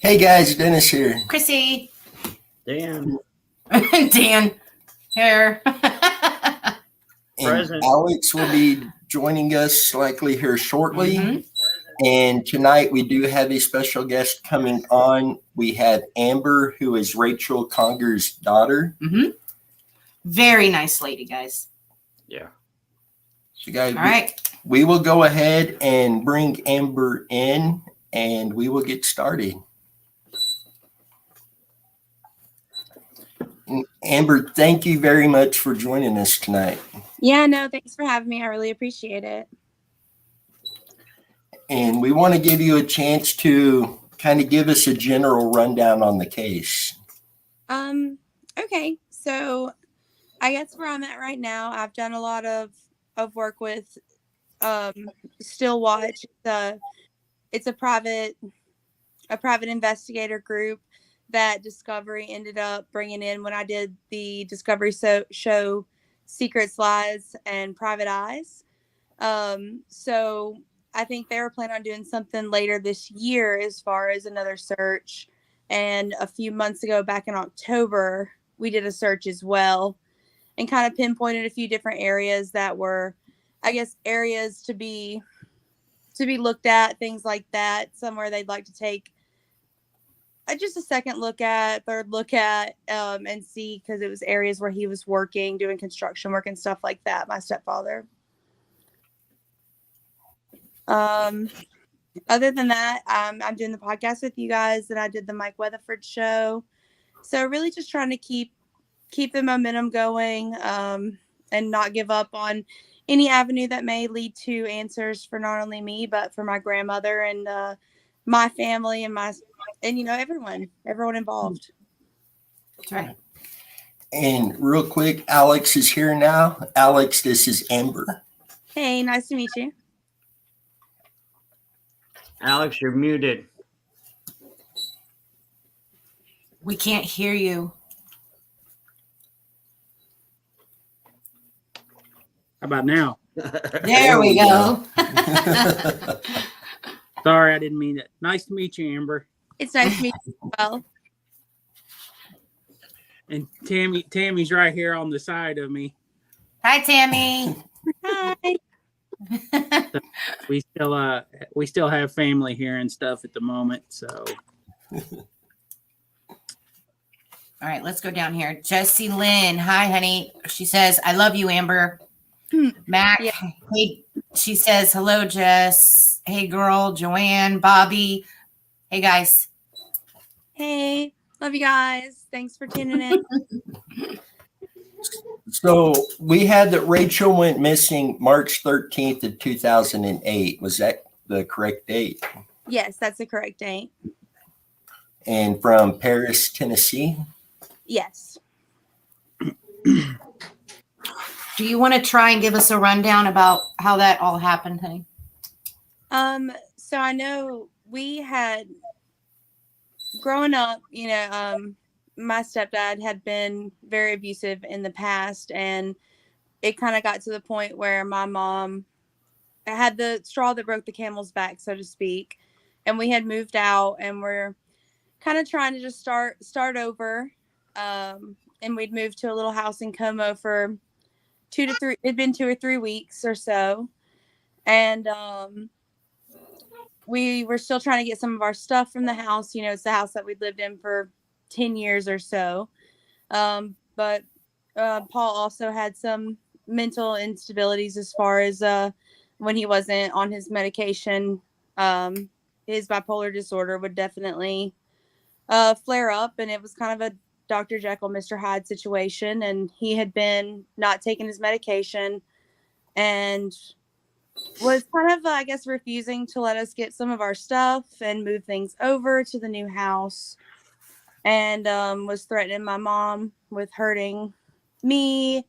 Hey guys, Dennis here. Chrissy. Dan. Dan. Here. And Present. Alex will be joining us likely here shortly. Mm-hmm. And tonight we do have a special guest coming on. We have Amber, who is Rachel Conger's daughter. Mm-hmm. Very nice lady, guys. Yeah. So guys, All right. we will go ahead and bring Amber in and we will get started. Amber, thank you very much for joining us tonight. Yeah, no, thanks for having me. I really appreciate it. And we want to give you a chance to kind of give us a general rundown on the case. Okay. So I guess where I'm at right now, I've done a lot of work with Still Watch. It's a private investigator group that Discovery ended up bringing in when I did the Discovery show Secrets, Lies, and Private Eyes. So I think they were planning on doing something later this year as far as another search. And a few months ago, back in October, we did a search as well and kind of pinpointed a few different areas that were, I guess, areas to be looked at, things like that, somewhere they'd like to take just a second look at, third look at, and see, because it was areas where he was working, doing construction work and stuff like that, my stepfather. Other than that, I'm doing the podcast with you guys, and I did the Mike Weatherford show. So really just trying to keep the momentum going, and not give up on any avenue that may lead to answers for not only me, but for my grandmother and my family and everyone involved. That's right. And real quick, Alex is here now. Alex, this is Amber. Hey, nice to meet you. Alex, you're muted. We can't hear you. How about now? There we go. Sorry, I didn't mean it. Nice to meet you, Amber. It's nice to meet you as well. And Tammy's right here on the side of me. Hi, Tammy. Hi. We still have family here and stuff at the moment, so. All right, let's go down here. Jessie Lynn. Hi, honey. She says, I love you, Amber. Mac. Yeah. Hey, she says, hello, Jess. Hey, girl. Joanne. Bobby. Hey, guys. Hey, love you guys. Thanks for tuning in. So we had that Rachel went missing March 13th of 2008. Was that the correct date? Yes, that's the correct date. And from Paris, Tennessee? Yes. Do you want to try and give us a rundown about how that all happened, honey? So I know we had growing up, my stepdad had been very abusive in the past, and it kind of got to the point where my mom had the straw that broke the camel's back, so to speak. And we had moved out, and we're kind of trying to just start over. And we'd moved to a little house in Como for 2 to 3. It'd been 2 or 3 weeks or so, and we were still trying to get some of our stuff from the house. It's the house that we'd lived in for 10 years or so. But Paul also had some mental instabilities as far as when he wasn't on his medication. His bipolar disorder would definitely flare up, and it was kind of a Dr. Jekyll, Mr. Hyde situation. And he had been not taking his medication and was kind of, I guess, refusing to let us get some of our stuff and move things over to the new house. And was threatening my mom with hurting me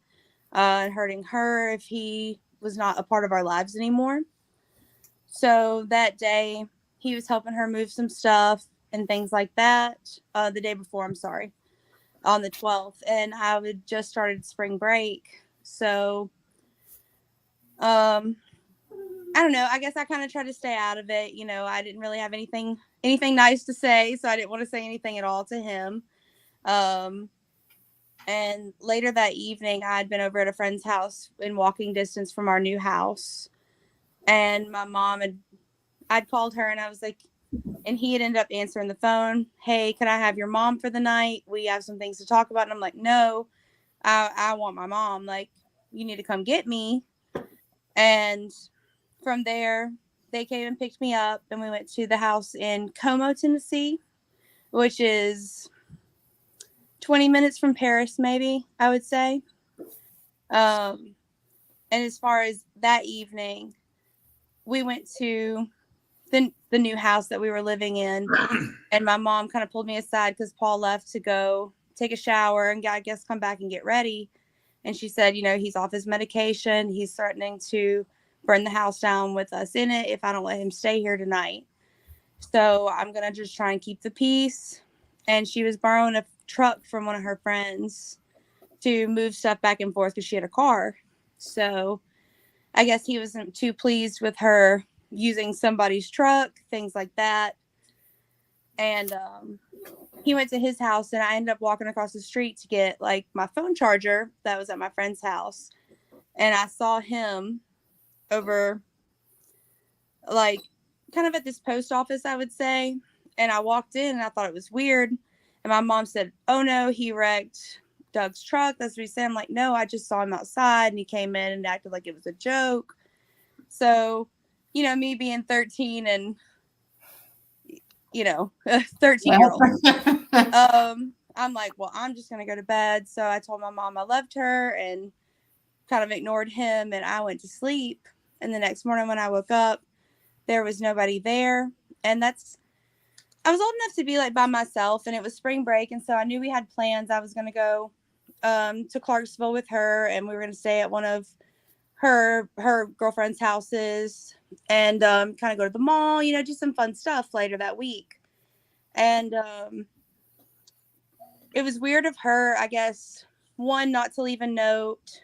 and hurting her if he was not a part of our lives anymore. So that day, he was helping her move some stuff and things like that. The day before, I'm sorry, on the 12th. And I had just started spring break. So I don't know. I guess I kind of tried to stay out of it. I didn't really have anything nice to say, so I didn't want to say anything at all to him. And later that evening, I had been over at a friend's house in walking distance from our new house, and my mom I'd called her, and I was like, and he had ended up answering the phone. Hey, can I have your mom for the night? We have some things to talk about. And I'm like, no, I want my mom. Like, you need to come get me. And from there, they came and picked me up, and we went to the house in Como, Tennessee, which is 20 minutes from Paris, maybe, I would say. And as far as that evening, we went to the new house that we were living in, and my mom kind of pulled me aside because Paul left to go take a shower and I guess come back and get ready. And she said, he's off his medication. He's threatening to burn the house down with us in it if I don't let him stay here tonight. So I'm going to just try and keep the peace. And she was borrowing a truck from one of her friends to move stuff back and forth because she had a car. So I guess he wasn't too pleased with her using somebody's truck, things like that. And he went to his house, and I ended up walking across the street to get like my phone charger that was at my friend's house. And I saw him over like kind of at this post office, I would say. And I walked in, and I thought it was weird. And my mom said, oh no, he wrecked Doug's truck. That's what he said. I'm like, no, I just saw him outside, and he came in and acted like it was a joke. So, me being 13 and, 13-year-old, I'm like, well, I'm just going to go to bed. So I told my mom I loved her and kind of ignored him, and I went to sleep. And the next morning when I woke up, there was nobody there. And I was old enough to be like by myself, and it was spring break. And so I knew we had plans. I was going to go to Clarksville with her, and we were going to stay at one of her girlfriend's houses and kind of go to the mall, do some fun stuff later that week. And it was weird of her, I guess, one, not to leave a note,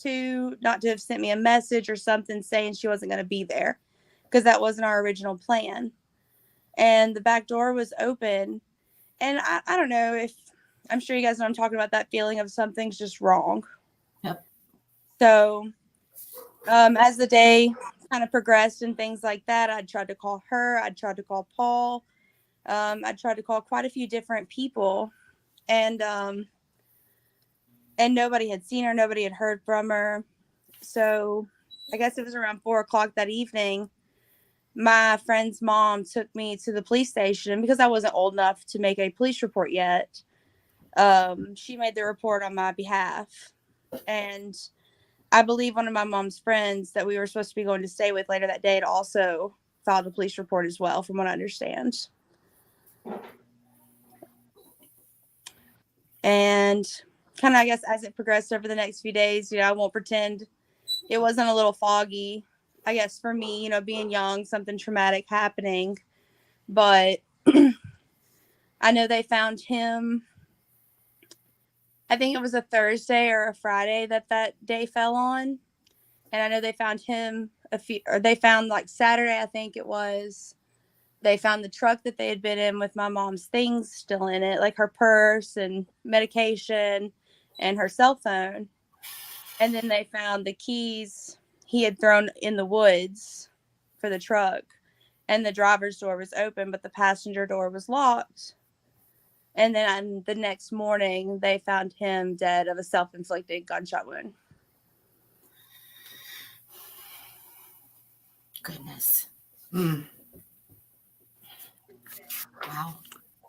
two, not to have sent me a message or something saying she wasn't going to be there, because that wasn't our original plan. And the back door was open, and I don't know if, I'm sure you guys know I'm talking about that feeling of something's just wrong. Yep. So as the day kind of progressed and things like that, I tried to call her. I tried to call Paul. I tried to call quite a few different people, and nobody had seen her. Nobody had heard from her. So I guess it was around 4:00 that evening. My friend's mom took me to the police station because I wasn't old enough to make a police report yet. She made the report on my behalf, and I believe one of my mom's friends that we were supposed to be going to stay with later that day had also filed a police report as well, from what I understand. And kind of, I guess, as it progressed over the next few days, I won't pretend it wasn't a little foggy, I guess, for me, being young, something traumatic happening. But I know they found him, I think it was a Thursday or a Friday that day fell on. And I know they found him they found like Saturday, I think it was. They found the truck that they had been in with my mom's things still in it, like her purse and medication and her cell phone. And then they found the keys he had thrown in the woods for the truck. And the driver's door was open, but the passenger door was locked. And then the next morning, they found him dead of a self-inflicted gunshot wound. Goodness. Wow.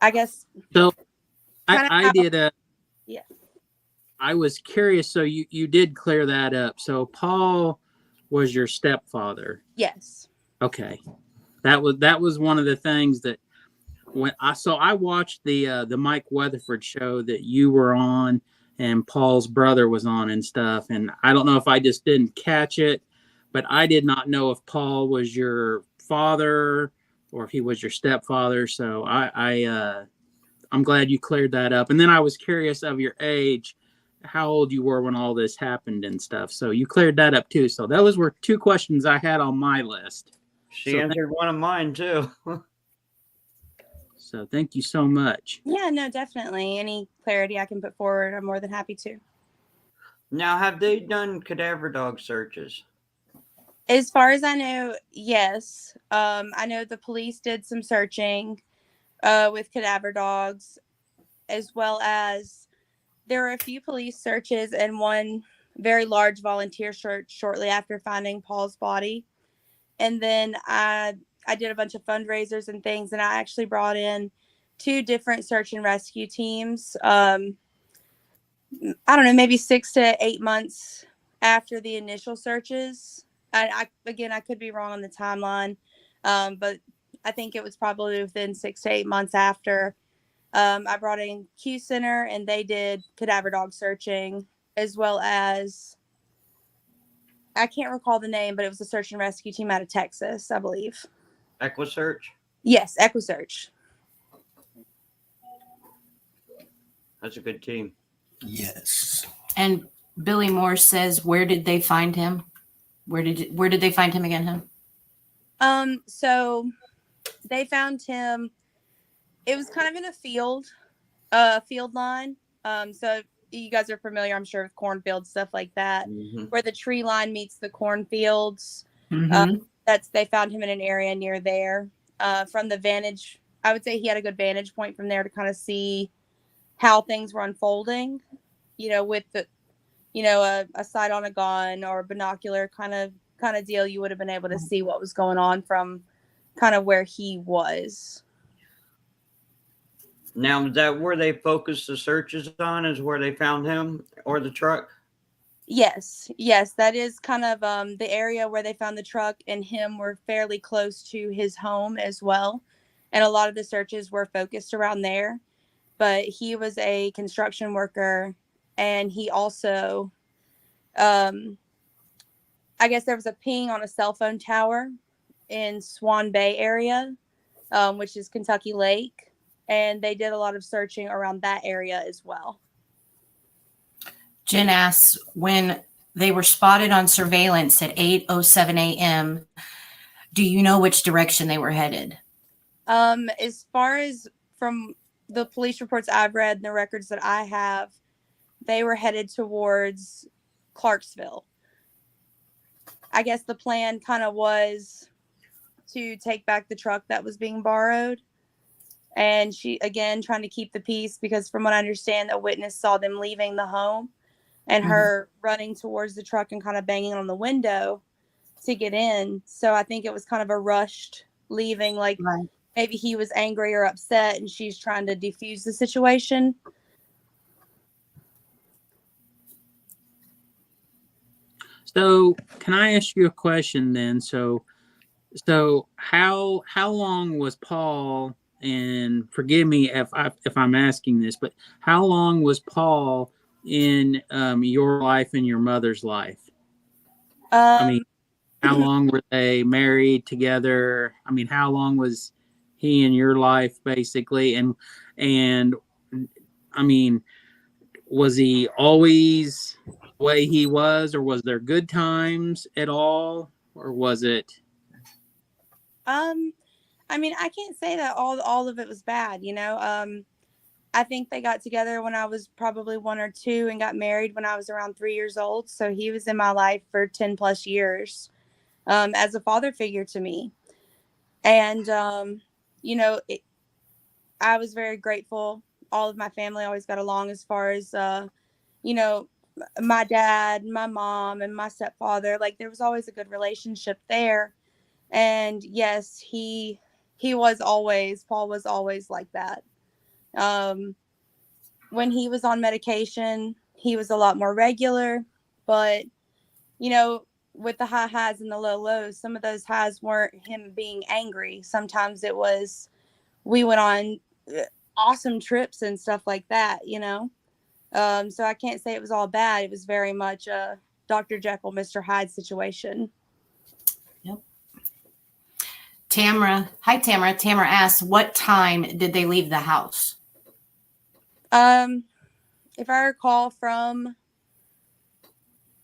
I guess so. I did yeah. I was curious. So you did clear that up. So Paul was your stepfather. Yes. Okay. That was one of the things that when I watched the Mike Weatherford show that you were on and Paul's brother was on and stuff. And I don't know if I just didn't catch it, but I did not know if Paul was your father or if he was your stepfather. So I'm glad you cleared that up. And then I was curious of your age. how old you were when all this happened and stuff. So you cleared that up too. So those were two questions I had on my list. She So answered one of mine too. So thank you so much. Yeah, no, definitely. Any clarity I can put forward, I'm more than happy to. Now, have they done cadaver dog searches? As far as I know, yes. I know the police did some searching with cadaver dogs, as well as there were a few police searches and one very large volunteer search shortly after finding Paul's body. And then I did a bunch of fundraisers and things, and I actually brought in 2 different search and rescue teams. I don't know, maybe 6 to 8 months after the initial searches. I could be wrong on the timeline, but I think it was probably within 6 to 8 months after. I brought in Q Center, and they did cadaver dog searching, as well as I can't recall the name, but it was a search and rescue team out of Texas, I believe. EquiSearch? Yes, EquiSearch. That's a good team. Yes. And Billy Moore says, where did they find him? Where did they find him again, him? So they found him. It was kind of in a field line. So you guys are familiar, I'm sure, with cornfields, stuff like that, where the tree line meets the cornfields. Mm-hmm. They found him in an area near there. From the vantage, I would say he had a good vantage point from there to kind of see how things were unfolding. With the, a sight on a gun or a binocular kind of deal, you would have been able to see what was going on from kind of where he was. Now, is that where they focused the searches on, is where they found him or the truck? Yes, that is kind of the area where they found the truck and him were fairly close to his home as well. And a lot of the searches were focused around there. But he was a construction worker, and he also, I guess there was a ping on a cell phone tower in Swan Bay area, which is Kentucky Lake. And they did a lot of searching around that area as well. Jen asks, when they were spotted on surveillance at 8:07 a.m., do you know which direction they were headed? As far as from the police reports I've read and the records that I have, they were headed towards Clarksville. I guess the plan kind of was to take back the truck that was being borrowed. And she, again, trying to keep the peace, because from what I understand, a witness saw them leaving the home and her running towards the truck and kind of banging on the window to get in. So I think it was kind of a rushed leaving, like maybe he was angry or upset and she's trying to defuse the situation. So can I ask you a question then? So how long was Paul, and forgive me if I'm asking this, but how long was Paul in your life and your mother's life? I mean, how long were they married together? I mean, how long was he in your life, basically? And I mean, was he always the way he was, or was there good times at all, or was it? I mean, I can't say that all of it was bad, I think they got together when I was probably 1 or 2 and got married when I was around 3 years old. So he was in my life for 10 plus years, as a father figure to me. And, I was very grateful. All of my family always got along, as far as, my dad, my mom, and my stepfather. Like, there was always a good relationship there. And yes, Paul was always like that. When he was on medication, he was a lot more regular, but with the high highs and the low lows, some of those highs weren't him being angry. Sometimes it was, we went on awesome trips and stuff like that, so I can't say it was all bad. It was very much a Dr. Jekyll, Mr. Hyde situation. Yep. Tamara asks, what time did they leave the house? if I recall from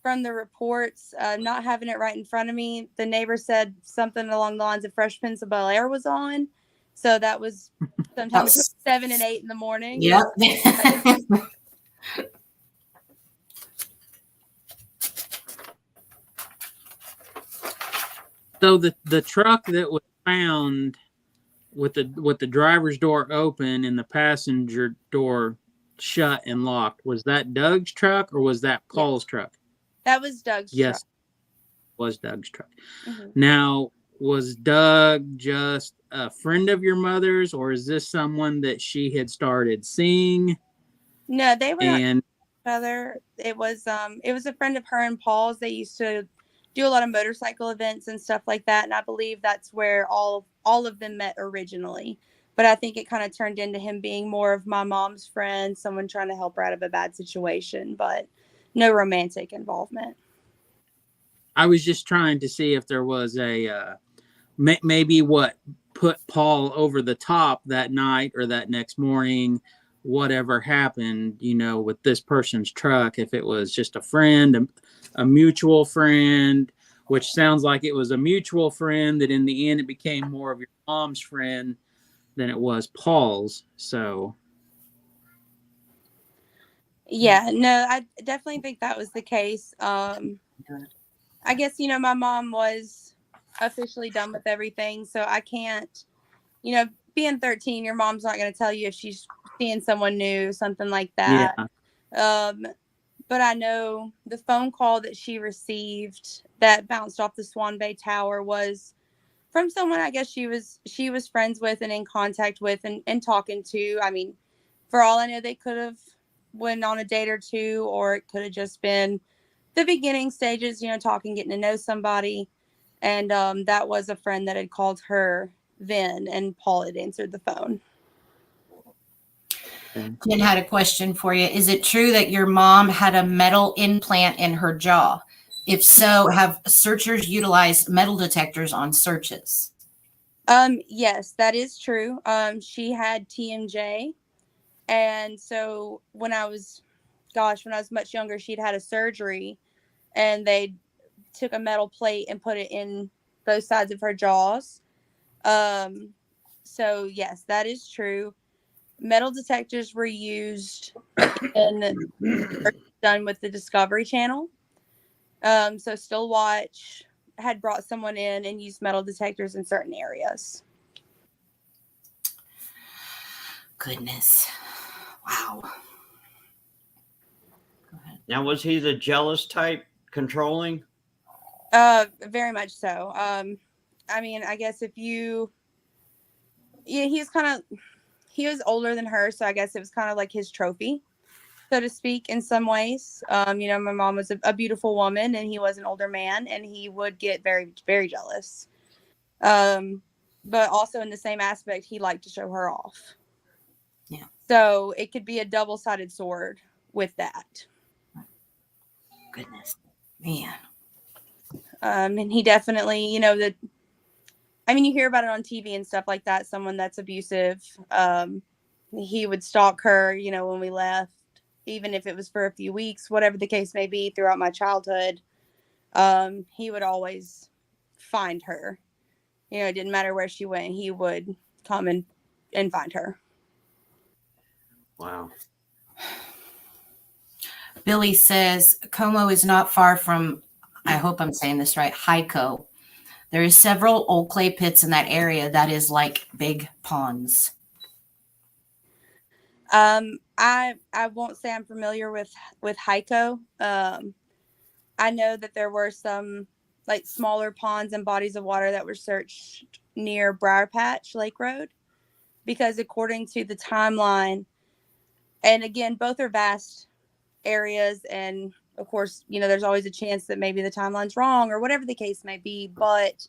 the reports, not having it right in front of me, the neighbor said something along the lines of Fresh Prince of Bel Air was on. So that was sometime between 7 and 8 in the morning. Yep. So the truck that was found with the driver's door open and the passenger door shut and locked, was that Doug's truck or was that Paul's truck? That was Doug's Yes, truck. was Doug's truck. Mm-hmm. Now, was Doug just a friend of your mother's, or is this someone that she had started seeing? No, they were not And each other. It was a friend of her and Paul's. They used to do a lot of motorcycle events and stuff like that, and I believe that's where all of them met originally. But I think it kind of turned into him being more of my mom's friend, someone trying to help her out of a bad situation, but no romantic involvement. I was just trying to see if there was a maybe what put Paul over the top that night or that next morning, whatever happened, with this person's truck, if it was just a friend, a mutual friend, which sounds like it was a mutual friend that in the end it became more of your mom's friend than it was Paul's. So Yeah, no, I definitely think that was the case. I guess, my mom was officially done with everything, so I can't, being 13, your mom's not going to tell you if she's seeing someone new, something like that. yeah, But I know the phone call that she received that bounced off the Swan Bay Tower was from someone I guess she was friends with and in contact with and talking to. I mean, for all I know, they could have went on a date or two, or it could have just been the beginning stages, talking, getting to know somebody. And that was a friend that had called her then, and Paul had answered the phone. Jen had a question for you. Is it true that your mom had a metal implant in her jaw? If so, have searchers utilized metal detectors on searches? Yes, that is true. She had TMJ. And so when I was much younger, she'd had a surgery, and they took a metal plate and put it in both sides of her jaws. So yes, that is true. Metal detectors were used in done with the Discovery Channel. So Still Watch had brought someone in and used metal detectors in certain areas. Goodness. Wow. Now, was he the jealous type, controlling? Very much so. I mean, I guess he was older than her, so I guess it was kind of like his trophy, so to speak, in some ways. My mom was a beautiful woman, and he was an older man, and he would get very, very jealous. But also in the same aspect, he liked to show her off. Yeah. So it could be a double-sided sword with that. Goodness. Man. And he definitely, you hear about it on TV and stuff like that. Someone that's abusive. He would stalk her, when we left, even if it was for a few weeks, whatever the case may be, throughout my childhood. He would always find her. It didn't matter where she went. He would come and find her. Wow. Billy says Como is not far from, I hope I'm saying this right, Hyco. There is several old clay pits in that area that is like big ponds. I won't say I'm familiar with Hyco. I know that there were some like smaller ponds and bodies of water that were searched near Briar Patch Lake Road, because according to the timeline, and again, both are vast areas, and of course, there's always a chance that maybe the timeline's wrong or whatever the case may be, but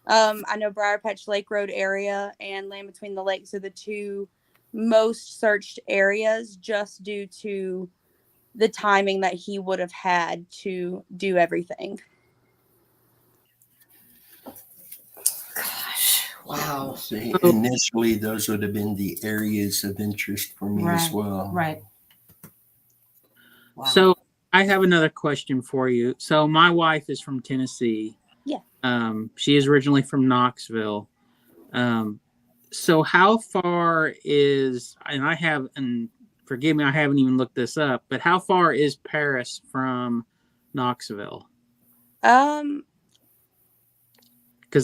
I know Briar Patch Lake Road area and Land Between the Lakes are the two most searched areas, just due to the timing that he would have had to do everything. Gosh, wow. See, initially, those would have been the areas of interest for me as well. Right. Wow. So I have another question for you. So my wife is from Tennessee. Yeah. She is originally from Knoxville. So how far is, and forgive me, I haven't even looked this up, but how far is Paris from Knoxville? Because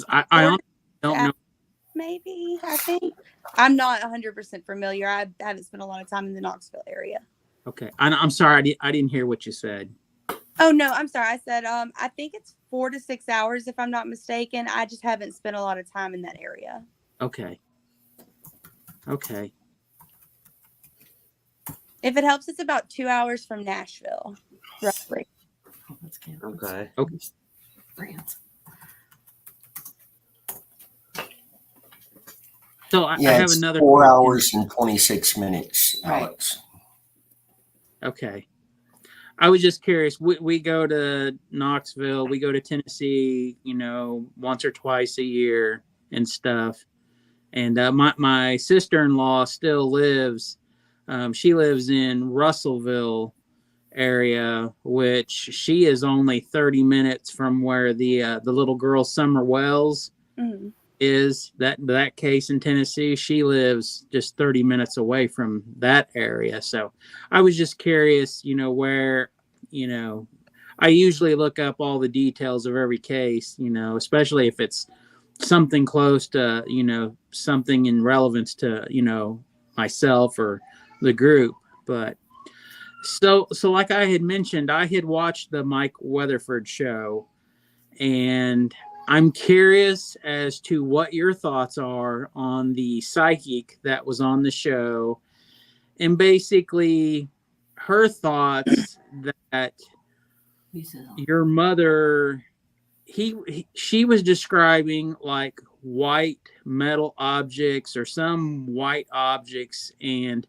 I honestly don't know. Maybe, I think. I'm not 100% familiar. I haven't spent a lot of time in the Knoxville area. Okay. I'm sorry. I didn't hear what you said. Oh, no, I'm sorry. I said, I think it's 4 to 6 hours, if I'm not mistaken. I just haven't spent a lot of time in that area. Okay. Okay. If it helps, it's about 2 hours from Nashville, roughly. Oh, that's good. Okay. Okay. France. So I Yeah, have it's another 4 question. hours and 26 minutes, Right. Alex. Okay. I was just curious. We go to Knoxville, we go to Tennessee, once or twice a year and stuff. And my sister-in-law still lives. She lives in Russellville area, which she is only 30 minutes from where the little girl Summer Wells Mm-hmm. is. That case in Tennessee, she lives just 30 minutes away from that area. So I was just curious, where, I usually look up all the details of every case, especially if it's something close to, something in relevance to, myself or the group. But so like I had mentioned, I had watched the Mike Weatherford show, and I'm curious as to what your thoughts are on the psychic that was on the show, and basically her thoughts that your mother, she was describing like white metal objects or some white objects. And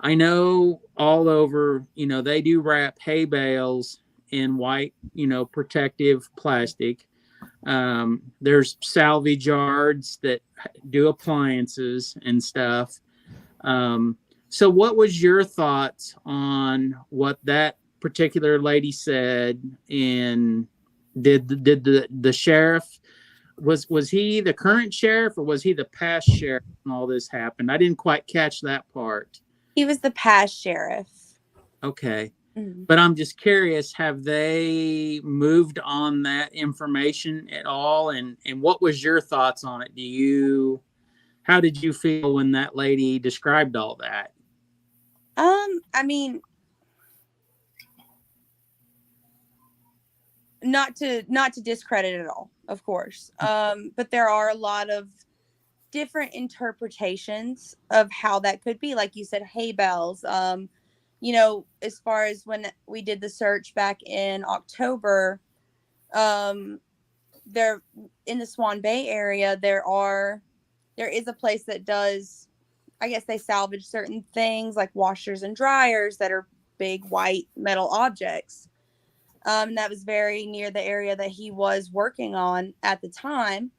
I know all over, they do wrap hay bales in white, protective plastic. There's salvage yards that do appliances and stuff. So what was your thoughts on what that particular lady said? And did the sheriff, was he the current sheriff or was he the past sheriff when all this happened? I didn't quite catch that part. He was the past sheriff. Okay. Mm-hmm. But I'm just curious, have they moved on that information at all? And what was your thoughts on it? How did you feel when that lady described all that? I mean, not to discredit it all, of course. But there are a lot of different interpretations of how that could be. Like you said, hay bales. As far as when we did the search back in October, there in the Swan Bay area, there is a place that does, I guess they salvage certain things like washers and dryers that are big white metal objects. And that was very near the area that he was working on at the time.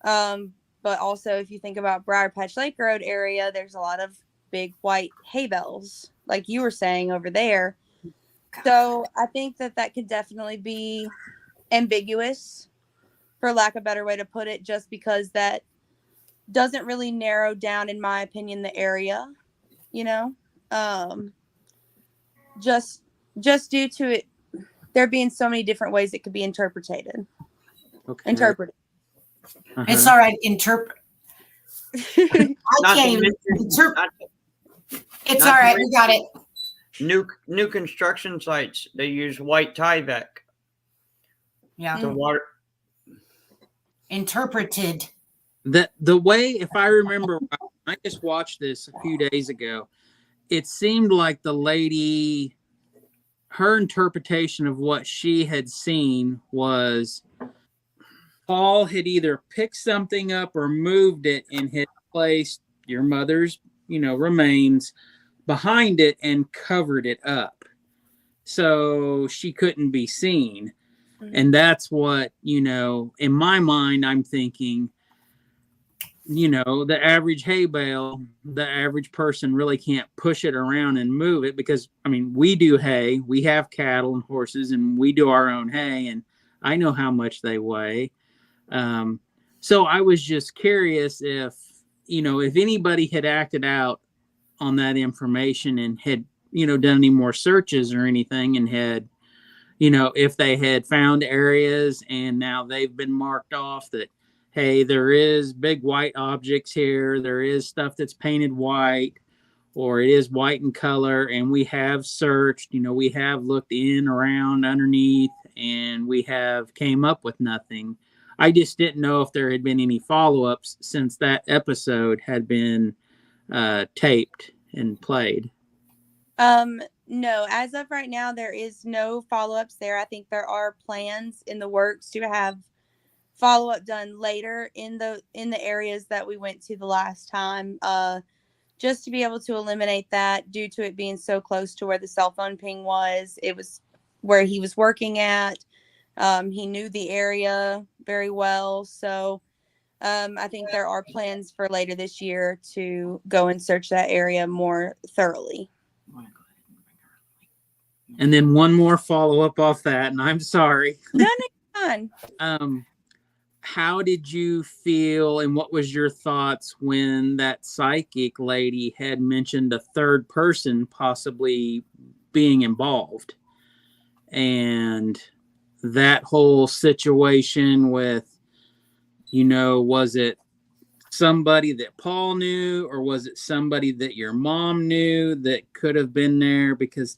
But also, if you think about Briar Patch Lake Road area, there's a lot of big white hay bales, like you were saying over there. So I think that could definitely be ambiguous, for lack of a better way to put it, just because that doesn't really narrow down, in my opinion, the area, just due to it there being so many different ways it could be interpreted. Okay. Interpreted. Uh-huh. It's all right. I can't even interpret. It's all right. We got it. New construction sites, they use white Tyvek. Yeah. The water. Interpreted. The way, if I remember, I just watched this a few days ago. It seemed like the lady, her interpretation of what she had seen was Paul had either picked something up or moved it and had placed your mother's, remains behind it and covered it up, so she couldn't be seen. Mm-hmm. And that's what, in my mind, I'm thinking, the average hay bale, the average person really can't push it around and move it because, I mean, we do hay, we have cattle and horses, and we do our own hay, and I know how much they weigh. So I was just curious if anybody had acted out on that information and had, done any more searches or anything and had, if they had found areas and now they've been marked off that, hey, there is big white objects here, there is stuff that's painted white, or it is white in color, and we have searched, we have looked in, around, underneath, and we have came up with nothing. I just didn't know if there had been any follow-ups since that episode had been taped and played. No, as of right now, there is no follow-ups there. I think there are plans in the works to have follow-up done later in the areas that we went to the last time, just to be able to eliminate that due to it being so close to where the cell phone ping was. It was where he was working at. He knew the area very well. So I think there are plans for later this year to go and search that area more thoroughly. And then one more follow-up off that, and I'm sorry. No, fine. How did you feel and what was your thoughts when that psychic lady had mentioned a third person possibly being involved? And that whole situation with, was it somebody that Paul knew, or was it somebody that your mom knew that could have been there? Because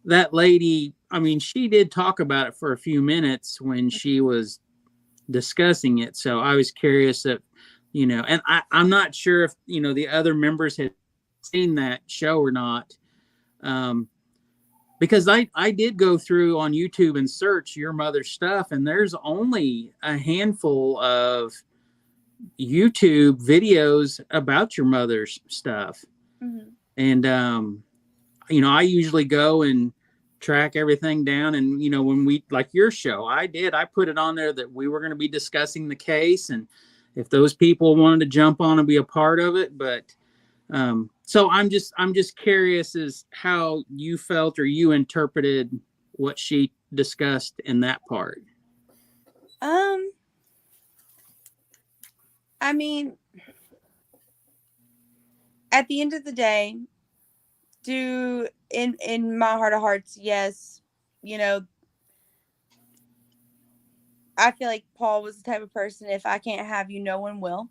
that lady, I mean, she did talk about it for a few minutes when she was discussing it. So I was curious if, and I'm not sure if, the other members had seen that show or not. Because I did go through on YouTube and search your mother's stuff, and there's only a handful of YouTube videos about your mother's stuff. Mm-hmm. And, I usually go and track everything down. And, when we, like your show, I put it on there that we were going to be discussing the case. And if those people wanted to jump on and be a part of it, but, so I'm just curious as how you felt or you interpreted what she discussed in that part. I mean, at the end of the day, in my heart of hearts, yes, I feel like Paul was the type of person, if I can't have you, no one will.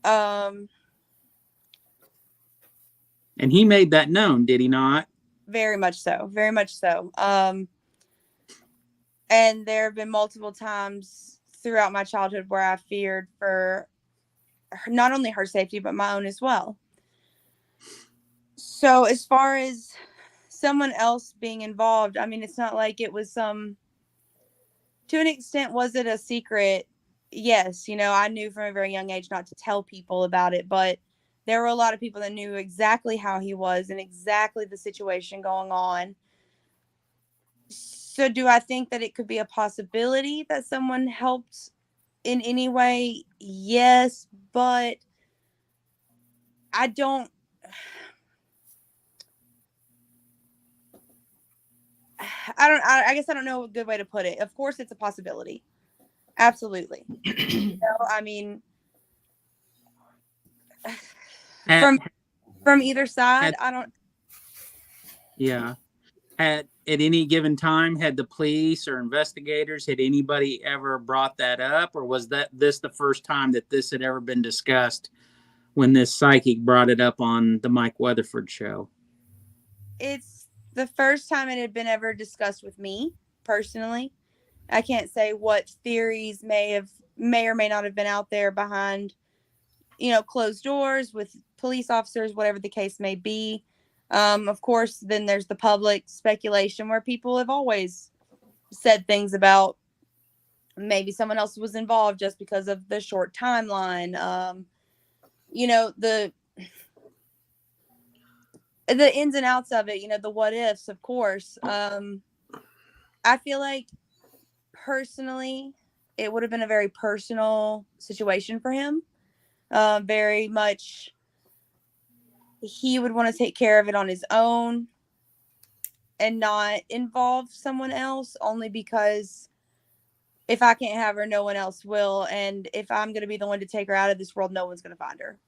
And he made that known, did he not? Very much so. Very much so. And there have been multiple times throughout my childhood where I feared for not only her safety, but my own as well. So as far as someone else being involved, I mean, it's not like it was to an extent, was it a secret? Yes. I knew from a very young age not to tell people about it, but there were a lot of people that knew exactly how he was and exactly the situation going on. So do I think that it could be a possibility that someone helped in any way? Yes, but I guess I don't know a good way to put it. Of course it's a possibility. Absolutely. I mean, from either side, I don't. Yeah. At any given time, had the police or investigators, had anybody ever brought that up, or was this the first time that this had ever been discussed when this psychic brought it up on the Mike Weatherford show? It's the first time it had been ever discussed with me personally. I can't say what theories may or may not have been out there behind, closed doors with police officers, whatever the case may be. Of course, then there's the public speculation where people have always said things about maybe someone else was involved just because of the short timeline. The ins and outs of it, the what ifs, of course. I feel like personally, it would have been a very personal situation for him. Very much he would want to take care of it on his own and not involve someone else, only because if I can't have her, no one else will. And if I'm going to be the one to take her out of this world, no one's going to find her.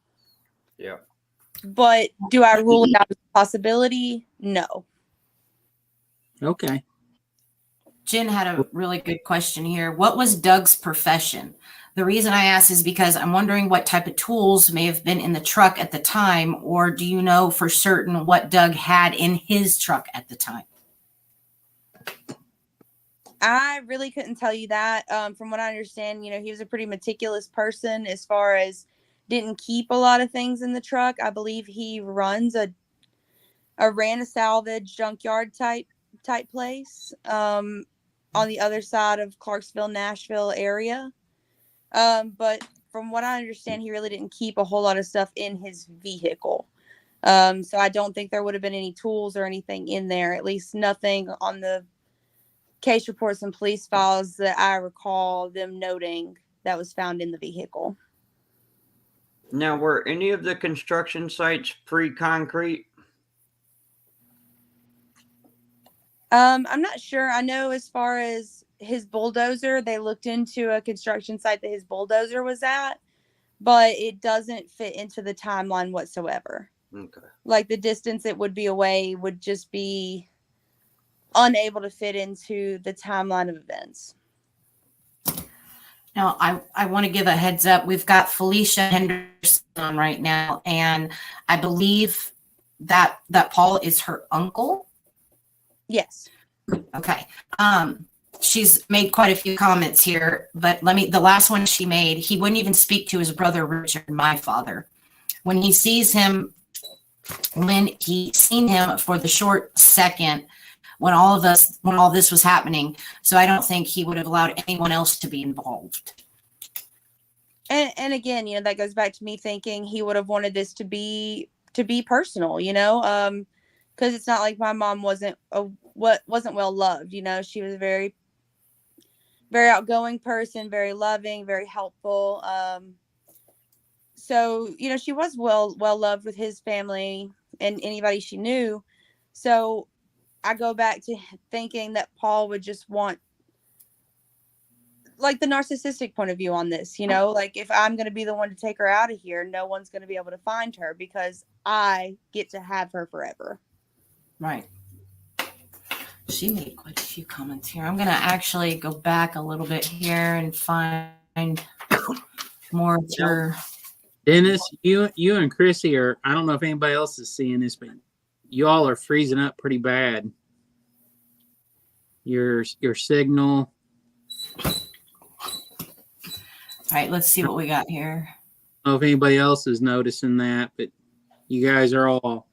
Yeah. But do I rule it out as a possibility? No. Okay. Jen had a really good question here. What was Doug's profession? The reason I ask is because I'm wondering what type of tools may have been in the truck at the time, or do you know for certain what Doug had in his truck at the time? I really couldn't tell you that. From what I understand, he was a pretty meticulous person as far as didn't keep a lot of things in the truck. I believe he ran a salvage junkyard type place on the other side of Clarksville, Nashville area. But from what I understand, he really didn't keep a whole lot of stuff in his vehicle. So I don't think there would have been any tools or anything in there, at least nothing on the case reports and police files that I recall them noting that was found in the vehicle. Now, were any of the construction sites pre-concrete? I'm not sure. I know as far as his bulldozer, they looked into a construction site that his bulldozer was at, but it doesn't fit into the timeline whatsoever. Okay. Like the distance it would be away would just be unable to fit into the timeline of events. Now, I want to give a heads up. We've got Felicia Henderson on right now, and I believe that Paul is her uncle. Yes. Okay. She's made quite a few comments here, but the last one she made, he wouldn't even speak to his brother Richard, my father. When he sees him, when he seen him for the short second when all this was happening. So I don't think he would have allowed anyone else to be involved. And again, that goes back to me thinking he would have wanted this to be personal, because it's not like my mom wasn't well loved. She was a very, very outgoing person, very loving, very helpful. So she was well loved with his family and anybody she knew. So I go back to thinking that Paul would just want, like, the narcissistic point of view on this, like, if I'm going to be the one to take her out of here, no one's going to be able to find her because I get to have her forever. Right. She made quite a few comments here. I'm going to actually go back a little bit here and find more of her. Dennis, you and Chrissy are, I don't know if anybody else is seeing this, but you all are freezing up pretty bad. Your signal. All right, let's see what we got here. I don't know if anybody else is noticing that, but you guys are all.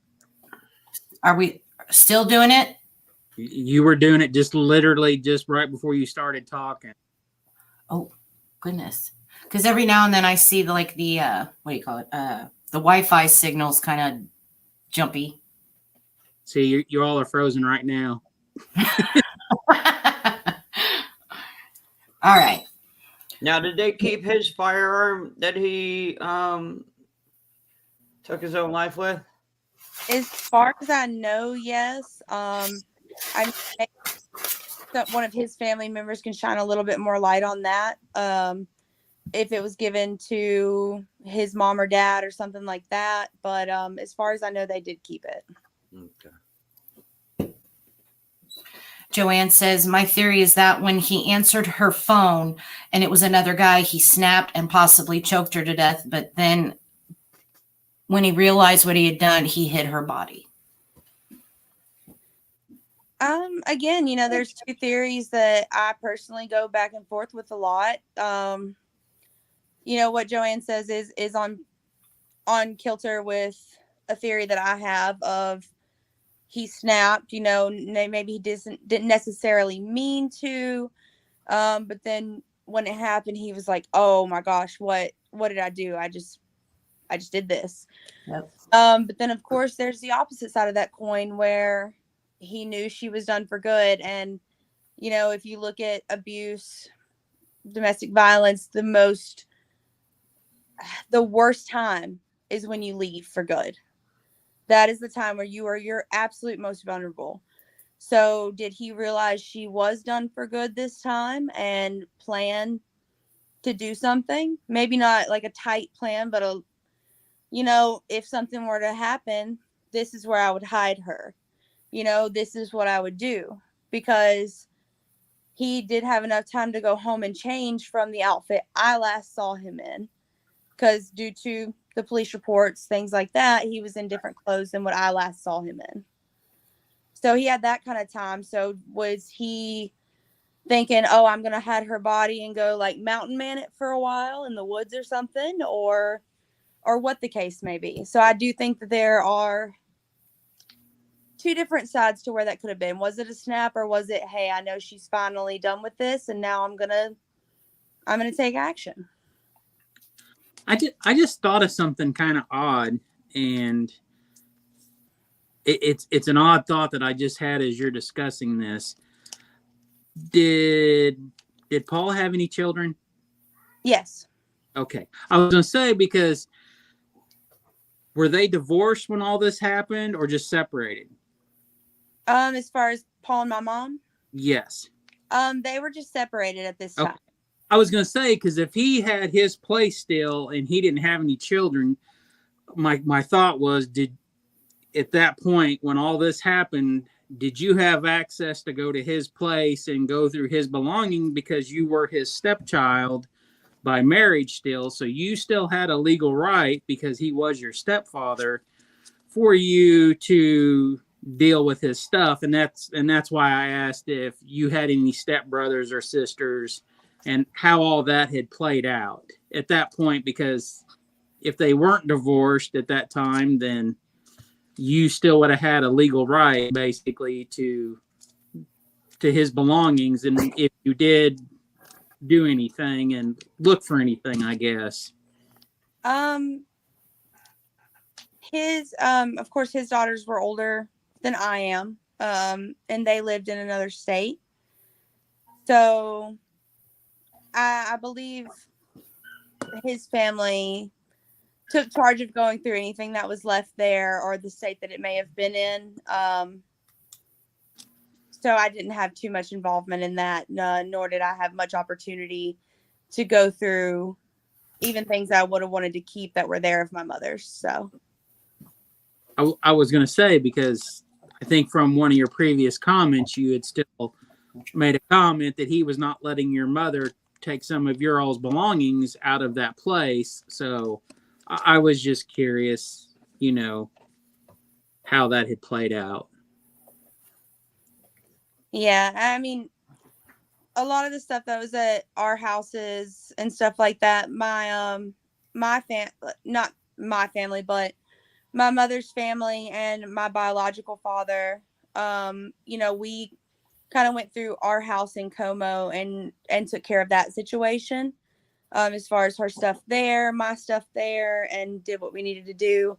Are we still doing it? You were doing it just right before you started talking. Oh, goodness. Because every now and then I see the what do you call it? The Wi-Fi signal's kind of jumpy. See, you all are frozen right now. All right. Now, did they keep his firearm that he took his own life with? As far as I know, yes. I that one of his family members can shine a little bit more light on that. If it was given to his mom or dad or something like that. But as far as I know, they did keep it. Okay. Joanne says, my theory is that when he answered her phone and it was another guy, he snapped and possibly choked her to death. But then when he realized what he had done, he hid her body. Again, there's two theories that I personally go back and forth with a lot. What Joanne says is on kilter with a theory that I have of he snapped, maybe he didn't necessarily mean to. But then when it happened, he was like, oh my gosh, what did I do? I just did this. Yep. But then of course there's the opposite side of that coin where he knew she was done for good. And, if you look at abuse, domestic violence, the most the worst time is when you leave for good. That is the time where you are your absolute most vulnerable. So did he realize she was done for good this time and plan to do something? Maybe not like a tight plan, but if something were to happen, this is where I would hide her. This is what I would do, because he did have enough time to go home and change from the outfit I last saw him in. Because due to the police reports, things like that, he was in different clothes than what I last saw him in. So he had that kind of time. So was he thinking, oh, I'm going to hide her body and go like mountain man it for a while in the woods or something, or what the case may be. So I do think that there are two different sides to where that could have been. Was it a snap, or was it, hey, I know she's finally done with this and now I'm going to take action? I just thought of something kind of odd, and it's an odd thought that I just had as you're discussing this. Did Paul have any children? Yes. Okay. I was going to say, because were they divorced when all this happened, or just separated? As far as Paul and my mom? Yes. They were just separated at this time. I was going to say, because if he had his place still and he didn't have any children, my thought was, at that point when all this happened, did you have access to go to his place and go through his belonging, because you were his stepchild by marriage still, so you still had a legal right, because he was your stepfather, for you to deal with his stuff. And that's why I asked if you had any stepbrothers or sisters and how all that had played out at that point, because if they weren't divorced at that time, then you still would have had a legal right basically to his belongings. And if you did do anything and look for anything, I guess. Of course, his daughters were older than I am, and they lived in another state. So I believe his family took charge of going through anything that was left there, or the state that it may have been in. So I didn't have too much involvement in that, nor did I have much opportunity to go through even things I would have wanted to keep that were there of my mother's. So I was going to say, because I think from one of your previous comments, you had still made a comment that he was not letting your mother take some of your all's belongings out of that place. So I was just curious, how that had played out. Yeah, I mean, a lot of the stuff that was at our houses and stuff like that, not my family, but my mother's family and my biological father, we kind of went through our house in Como and took care of that situation, as far as her stuff there, my stuff there, and did what we needed to do.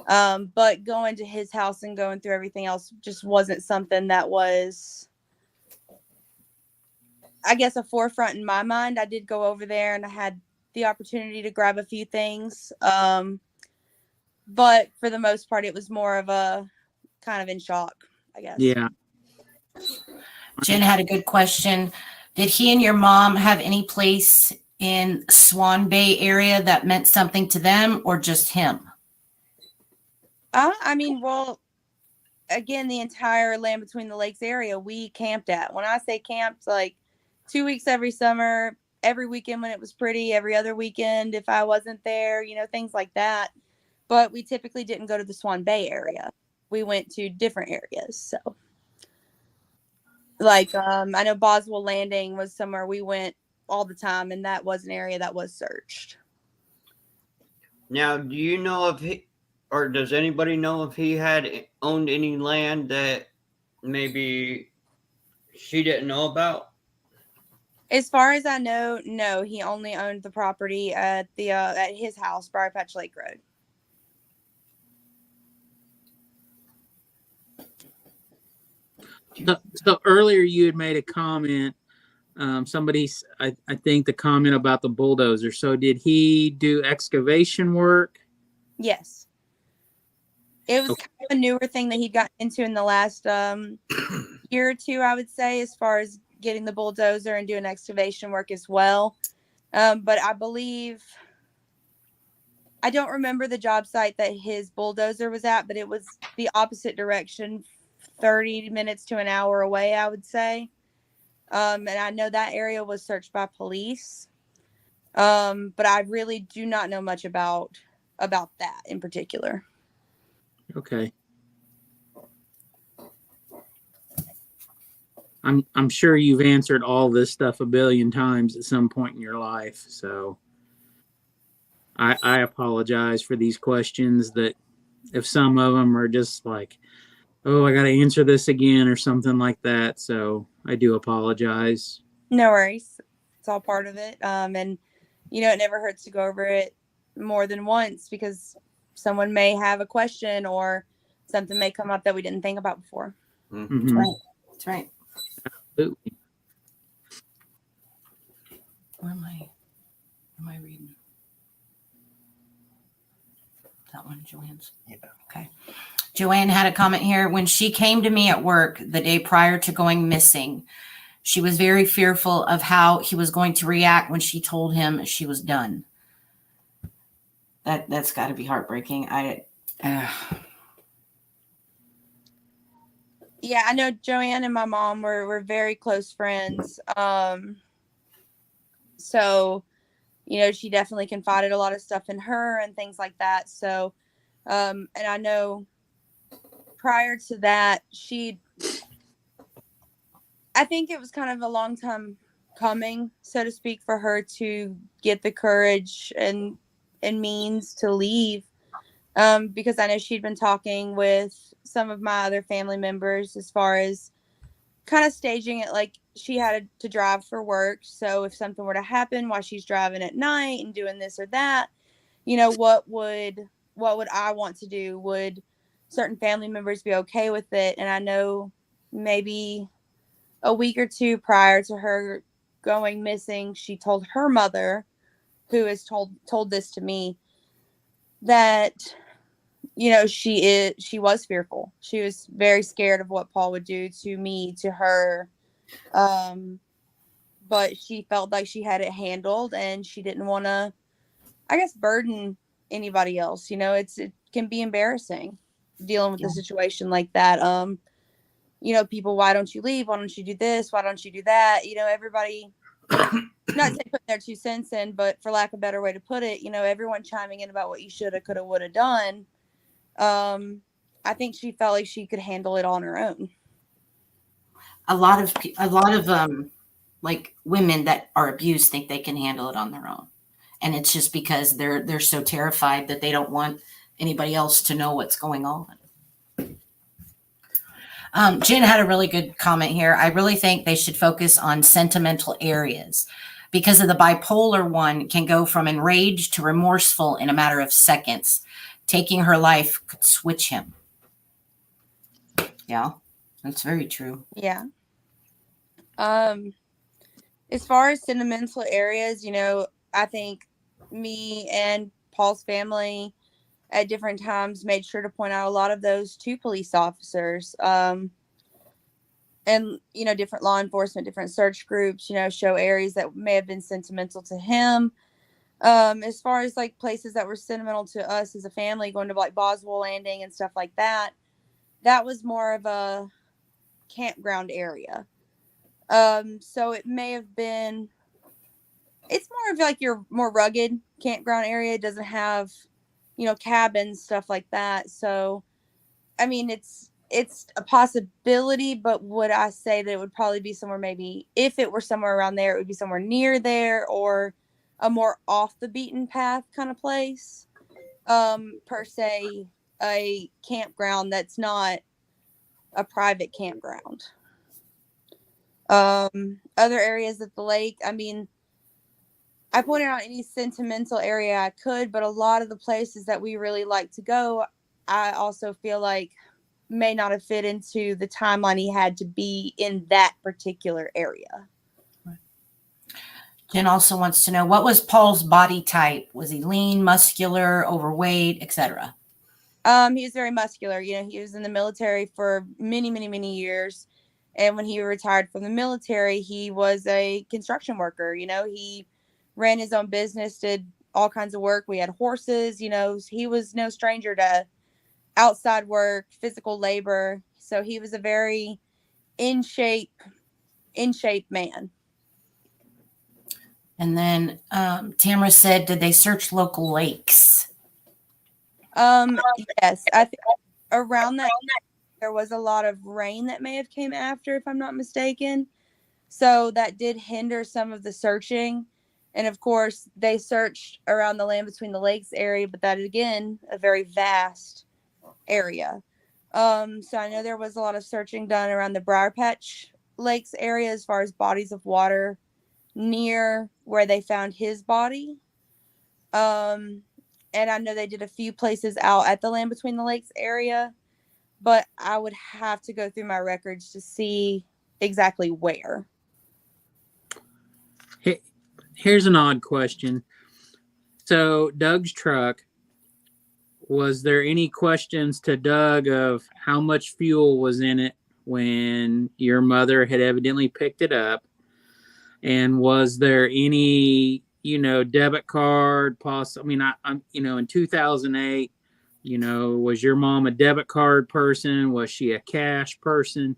But going to his house and going through everything else just wasn't something that was, I guess, a forefront in my mind. I did go over there and I had the opportunity to grab a few things. But for the most part, it was more of a kind of in shock, I guess. Yeah. Jen had a good question. Did he and your mom have any place in Swan Bay area that meant something to them, or just him? I mean, well, again, the entire Land Between the Lakes area we camped at. When I say camped, like 2 weeks every summer, every weekend when it was pretty, every other weekend if I wasn't there, things like that. But we typically didn't go to the Swan Bay area. We went to different areas. So, like, I know Boswell Landing was somewhere we went all the time, and that was an area that was searched. Now, do you know if he, or does anybody know if he had owned any land that maybe she didn't know about? As far as I know, no, he only owned the property at his house, Briar Patch Lake Road. So earlier you had made a comment I think the comment about the bulldozer. So did he do excavation work? Yes. It was Okay. kind of a newer thing that he got into in the last year or two, I would say, as far as getting the bulldozer and doing excavation work as well. But I believe, I don't remember the job site that his bulldozer was at, but it was the opposite direction, 30 minutes to an hour away, I would say. And I know that area was searched by police. But I really do not know much about that in particular. Okay. I'm sure you've answered all this stuff a billion times at some point in your life. So I apologize for these questions that if some of them are just like, oh, I got to answer this again or something like that. So I do apologize. No worries. It's all part of it. And it never hurts to go over it more than once because someone may have a question or something may come up that we didn't think about before. Mhm. Right. That's right. Absolutely. Where am I reading? That one, Joanne's. Yeah. Okay. Joanne had a comment here. When she came to me at work the day prior to going missing, she was very fearful of how he was going to react when she told him she was done. That's got to be heartbreaking. Yeah, I know Joanne and my mom were very close friends. So, she definitely confided a lot of stuff in her and things like that. So, and I know prior to that, I think it was kind of a long time coming, so to speak, for her to get the courage and means to leave. Because I know she'd been talking with some of my other family members as far as kind of staging it like she had to drive for work. So if something were to happen while she's driving at night and doing this or that, what would I want to do? Would certain family members be okay with it? And I know maybe a week or two prior to her going missing, she told her mother, who has told this to me, that she was fearful. She was very scared of what Paul would do to me, to her. But she felt like she had it handled and she didn't want to, I guess, burden anybody else. It can be embarrassing dealing with a situation like that. People, why don't you leave? Why don't you do this? Why don't you do that? Everybody, not saying putting their 2 cents in, but for lack of a better way to put it, everyone chiming in about what you shoulda, coulda, woulda done. I think she felt like she could handle it on her own. A lot of like women that are abused think they can handle it on their own, and it's just because they're so terrified that they don't want anybody else to know what's going on. Jen had a really good comment here. I really think they should focus on sentimental areas because of the bipolar one can go from enraged to remorseful in a matter of seconds. Taking her life could switch him. Yeah, that's very true. Yeah. As far as sentimental areas, I think me and Paul's family at different times made sure to point out a lot of those to police officers. And different law enforcement, different search groups, show areas that may have been sentimental to him. As far as like places that were sentimental to us as a family, going to like Boswell Landing and stuff like that, that was more of a campground area. So it may have been, it's more of like your more rugged campground area. It doesn't have, cabins, stuff like that. So, I mean, it's a possibility, but would I say that it would probably be somewhere, maybe if it were somewhere around there, it would be somewhere near there or a more off the beaten path kind of place. Per se, a campground that's not a private campground. Other areas at the lake, I mean, I pointed out any sentimental area I could, but a lot of the places that we really like to go, I also feel like may not have fit into the timeline he had to be in that particular area. Jen also wants to know, what was Paul's body type? Was he lean, muscular, overweight, etc.? He was very muscular. He was in the military for many, many, many years. And when he retired from the military, he was a construction worker. He ran his own business, did all kinds of work. We had horses. He was no stranger to outside work, physical labor. So he was a very in shape man. And then Tamara said, did they search local lakes? Yes, I think around that there was a lot of rain that may have came after, if I'm not mistaken. So that did hinder some of the searching. And of course, they searched around the land between the lakes area, but that is, again, a very vast area. So I know there was a lot of searching done around the Briar Patch Lakes area as far as bodies of water near where they found his body. And I know they did a few places out at the land between the lakes area, but I would have to go through my records to see exactly where. Here's an odd question. So Doug's truck, was there any questions to Doug of how much fuel was in it when your mother had evidently picked it up? And was there any, debit card I'm, in 2008, was your mom a debit card person? Was she a cash person?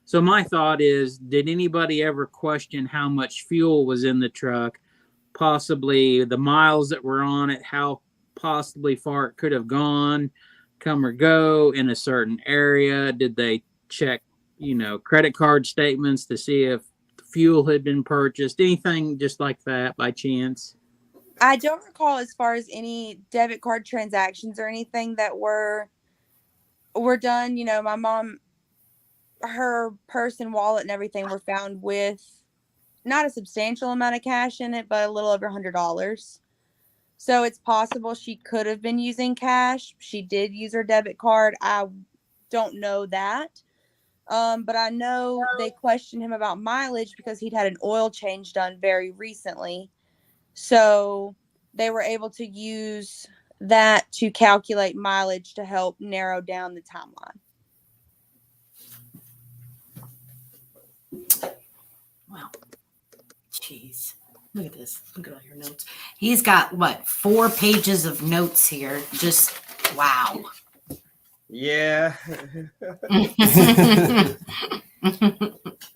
So my thought is, did anybody ever question how much fuel was in the truck? Possibly the miles that were on it, how possibly far it could have gone, come or go in a certain area? Did they check, credit card statements to see if fuel had been purchased? Anything just like that by chance? I don't recall as far as any debit card transactions or anything that were done. My mom, her purse and wallet and everything were found with not a substantial amount of cash in it, but a little over $100. So it's possible she could have been using cash. She did use her debit card. I don't know that. But I know they questioned him about mileage because he'd had an oil change done very recently. So they were able to use that to calculate mileage to help narrow down the timeline. Wow. Jeez. Look at this. Look at all your notes. He's got, 4 pages of notes here. Just, wow. Yeah.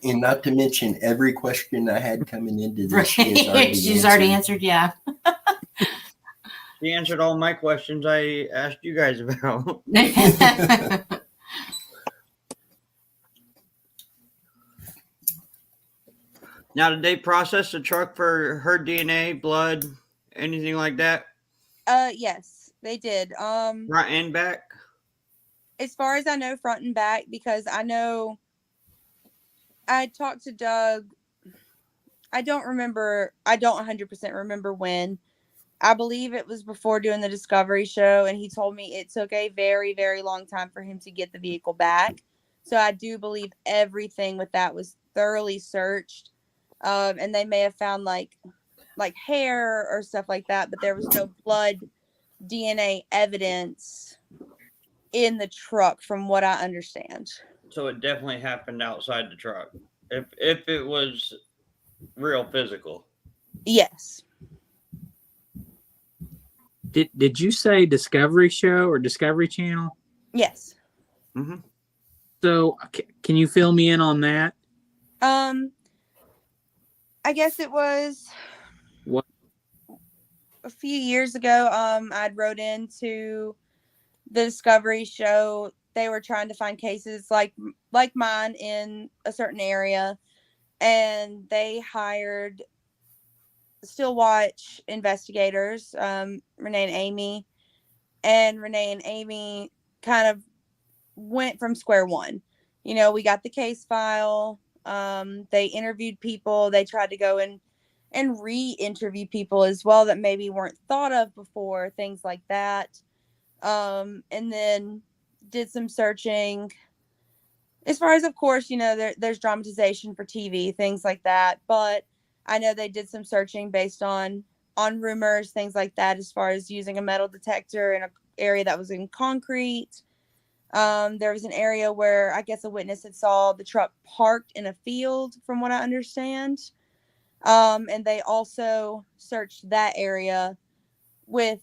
And not to mention every question I had coming into this, She's already answered. Yeah. She answered all my questions I asked you guys about. Now, did they process the truck for her DNA, blood, anything like that? Yes, they did. Front and back? As far as I know, front and back, because I know I talked to Doug. I don't 100% remember when. I believe it was before doing the Discovery show, and he told me it took a very, very long time for him to get the vehicle back. So I do believe everything with that was thoroughly searched. And they may have found like hair or stuff like that, but there was no blood DNA evidence in the truck from what I understand. So it definitely happened outside the truck. If it was real physical. Yes. Did you say Discovery Show or Discovery Channel? Yes. Mm-hmm. So can you fill me in on that? I guess it was What? a few years ago. I'd wrote into the Discovery show. They were trying to find cases like mine in a certain area, and they hired Still Watch investigators, Renee and Amy. And Renee and Amy kind of went from square one. We got the case file. They interviewed people. They tried to go and re-interview people as well that maybe weren't thought of before, things like that. And then did some searching. As far as, of course, there's dramatization for TV, things like that. But I know they did some searching based on rumors, things like that, as far as using a metal detector in an area that was in concrete. There was an area where I guess a witness had saw the truck parked in a field, from what I understand. And they also searched that area with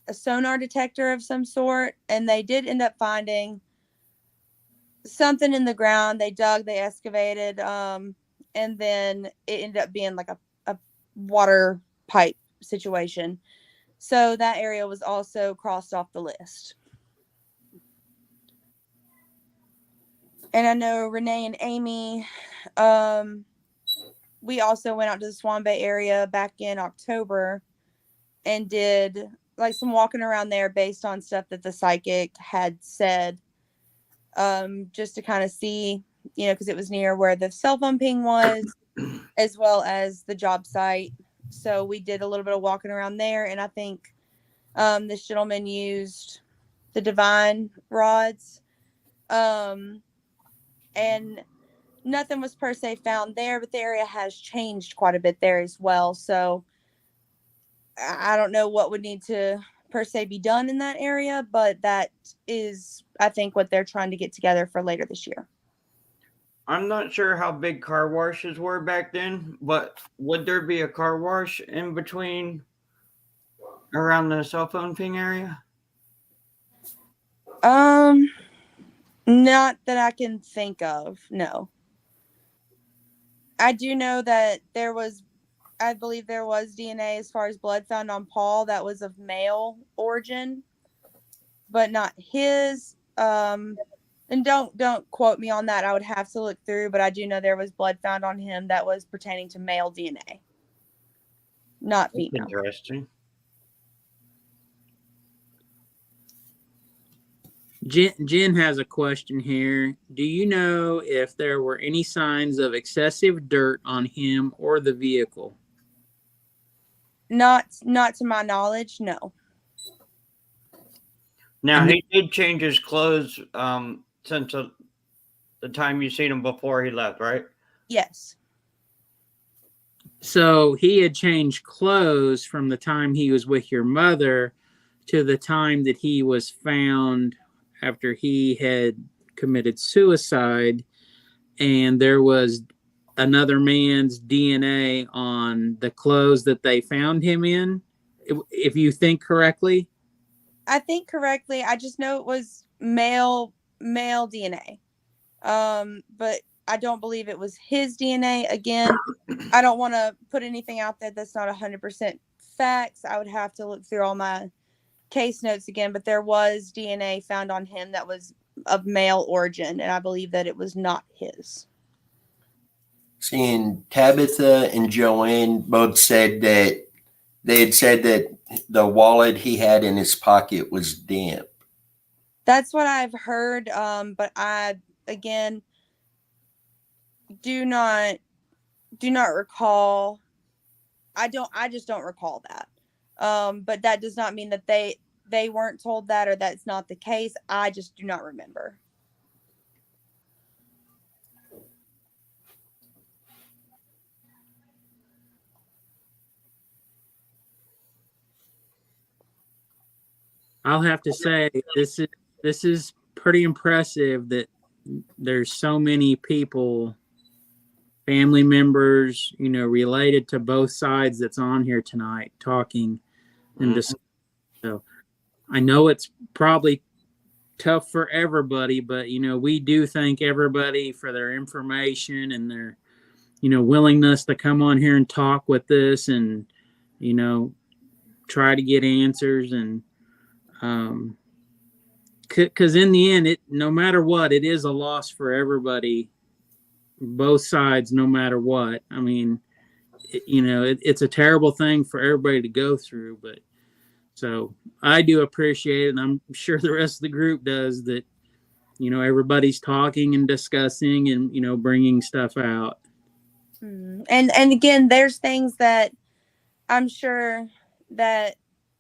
a sonar detector of some sort, and they did end up finding something in the ground. They dug, they excavated, and then it ended up being like a water pipe situation. So that area was also crossed off the list. And I know Renee and Amy, we also went out to the Swan Bay area back in October and did like some walking around there based on stuff that the psychic had said, just to kind of see, because it was near where the cell phone ping was, as well as the job site. So we did a little bit of walking around there, and I think this gentleman used the divine rods, and nothing was per se found there, but the area has changed quite a bit there as well. So I don't know what would need to per se be done in that area, but that is, I think, what they're trying to get together for later this year. I'm not sure how big car washes were back then, but would there be a car wash in between around the cell phone ping area? Not that I can think of. No. I do know that I believe there was DNA as far as blood found on Paul that was of male origin, but not his. And don't quote me on that. I would have to look through, but I do know there was blood found on him that was pertaining to male DNA, not That's female. interesting. Jen has a question here. Do you know if there were any signs of excessive dirt on him or the vehicle? Not to my knowledge, no. Now, he did change his clothes since the time you seen him before he left, right? Yes. So he had changed clothes from the time he was with your mother to the time that he was found after he had committed suicide, and there was another man's DNA on the clothes that they found him in, if you think correctly. I think correctly. I just know it was male DNA. But I don't believe it was his DNA. Again, I don't want to put anything out there that's not 100% facts. I would have to look through all my case notes again, but there was DNA found on him that was of male origin, and I believe that it was not his. Seeing Tabitha and Joanne both said that they had said that the wallet he had in his pocket was damp. That's what I've heard. But I, again, do not recall. I just don't recall that. But that does not mean that they weren't told that or that's not the case. I just do not remember. I'll have to say this is pretty impressive that there's so many people, family members, related to both sides that's on here tonight talking and discussing. So I know it's probably tough for everybody, but we do thank everybody for their information and their willingness to come on here and talk with us and try to get answers. And because in the end, no matter what, it is a loss for everybody, both sides, no matter what. I mean, it's a terrible thing for everybody to go through, but so I do appreciate it, and I'm sure the rest of the group does, that everybody's talking and discussing and bringing stuff out. And again, there's things that I'm sure that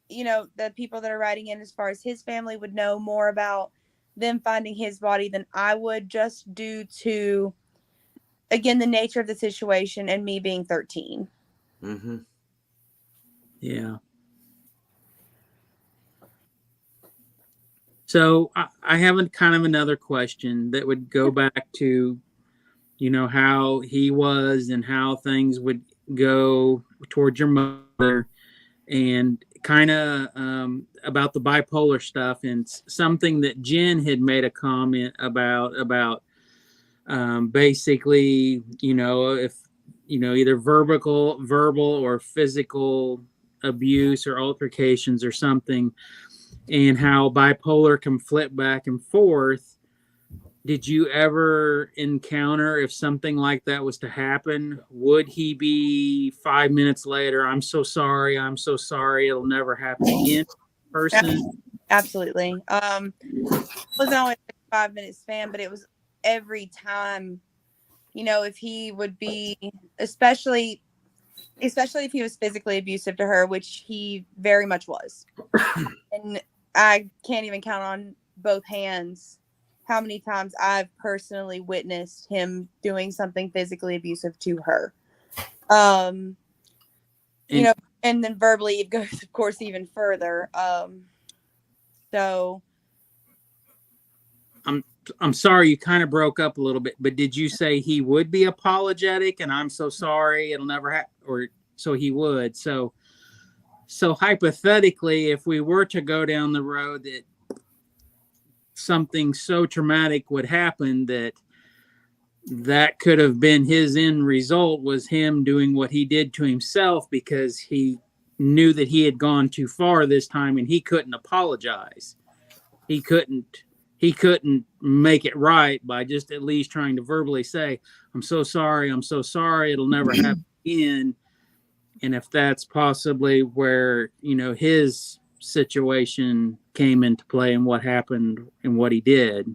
the people that are writing in as far as his family would know more about them finding his body than I would, just due to again, the nature of the situation and me being 13. Mm-hmm. Yeah. So I have a kind of another question that would go back to, how he was and how things would go towards your mother, and kind of about the bipolar stuff, and something that Jen had made a comment about basically, if either verbal or physical abuse or altercations or something, and how bipolar can flip back and forth. Did you ever encounter, if something like that was to happen, would he be 5 minutes later, I'm so sorry, it'll never happen again person? Absolutely. Wasn't always a 5 minute span, but it was every time, if he would be, especially if he was physically abusive to her, which he very much was. And I can't even count on both hands how many times I've personally witnessed him doing something physically abusive to her. And then verbally it goes, of course, even further. So I'm sorry, you kind of broke up a little bit, but did you say he would be apologetic and I'm so sorry it'll never happen, or so he would? So hypothetically, if we were to go down the road that something so traumatic would happen that could have been his end result, was him doing what he did to himself because he knew that he had gone too far this time and he couldn't apologize. He couldn't make it right by just at least trying to verbally say, I'm so sorry, it'll never happen again. And if that's possibly where, his situation came into play and what happened and what he did.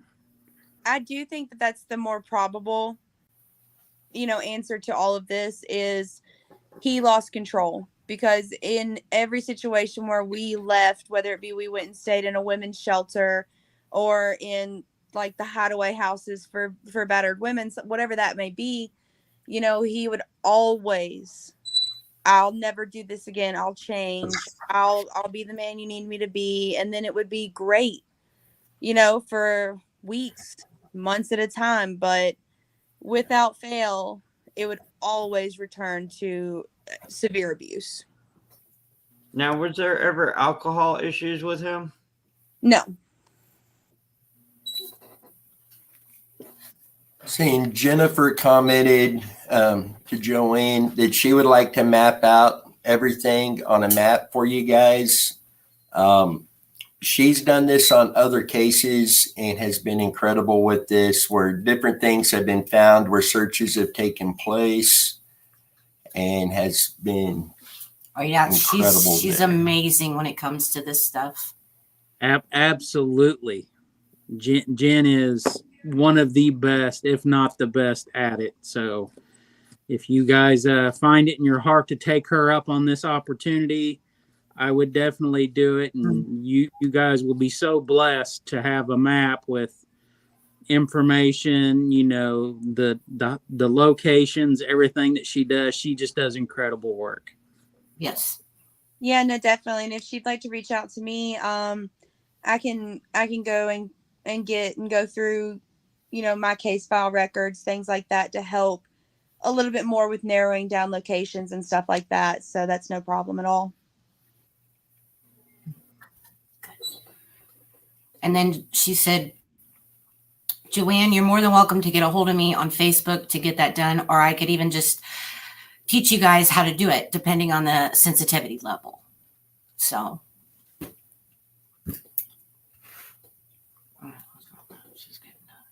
I do think that that's the more probable, answer to all of this is he lost control, because in every situation where we left, whether it be we went and stayed in a women's shelter or in like the hideaway houses for battered women, whatever that may be, he would always, I'll never do this again. I'll change. I'll be the man you need me to be. And then it would be great, for weeks, months at a time. But without fail, it would always return to severe abuse. Now, was there ever alcohol issues with him? No. Seeing Jennifer commented to Joanne that she would like to map out everything on a map for you guys. She's done this on other cases and has been incredible with this, where different things have been found, where searches have taken place, and has been Oh yeah, incredible. she's amazing when it comes to this stuff. Absolutely. Jen is one of the best, if not the best at it. So if you guys find it in your heart to take her up on this opportunity, I would definitely do it. And you guys will be so blessed to have a map with information, the locations, everything that she does. She just does incredible work. Yes. Yeah, no, definitely. And if she'd like to reach out to me, I can go and go through, my case file records, things like that, to help a little bit more with narrowing down locations and stuff like that. So that's no problem at all. And then she said, Joanne, you're more than welcome to get a hold of me on Facebook to get that done, or I could even just teach you guys how to do it depending on the sensitivity level. So.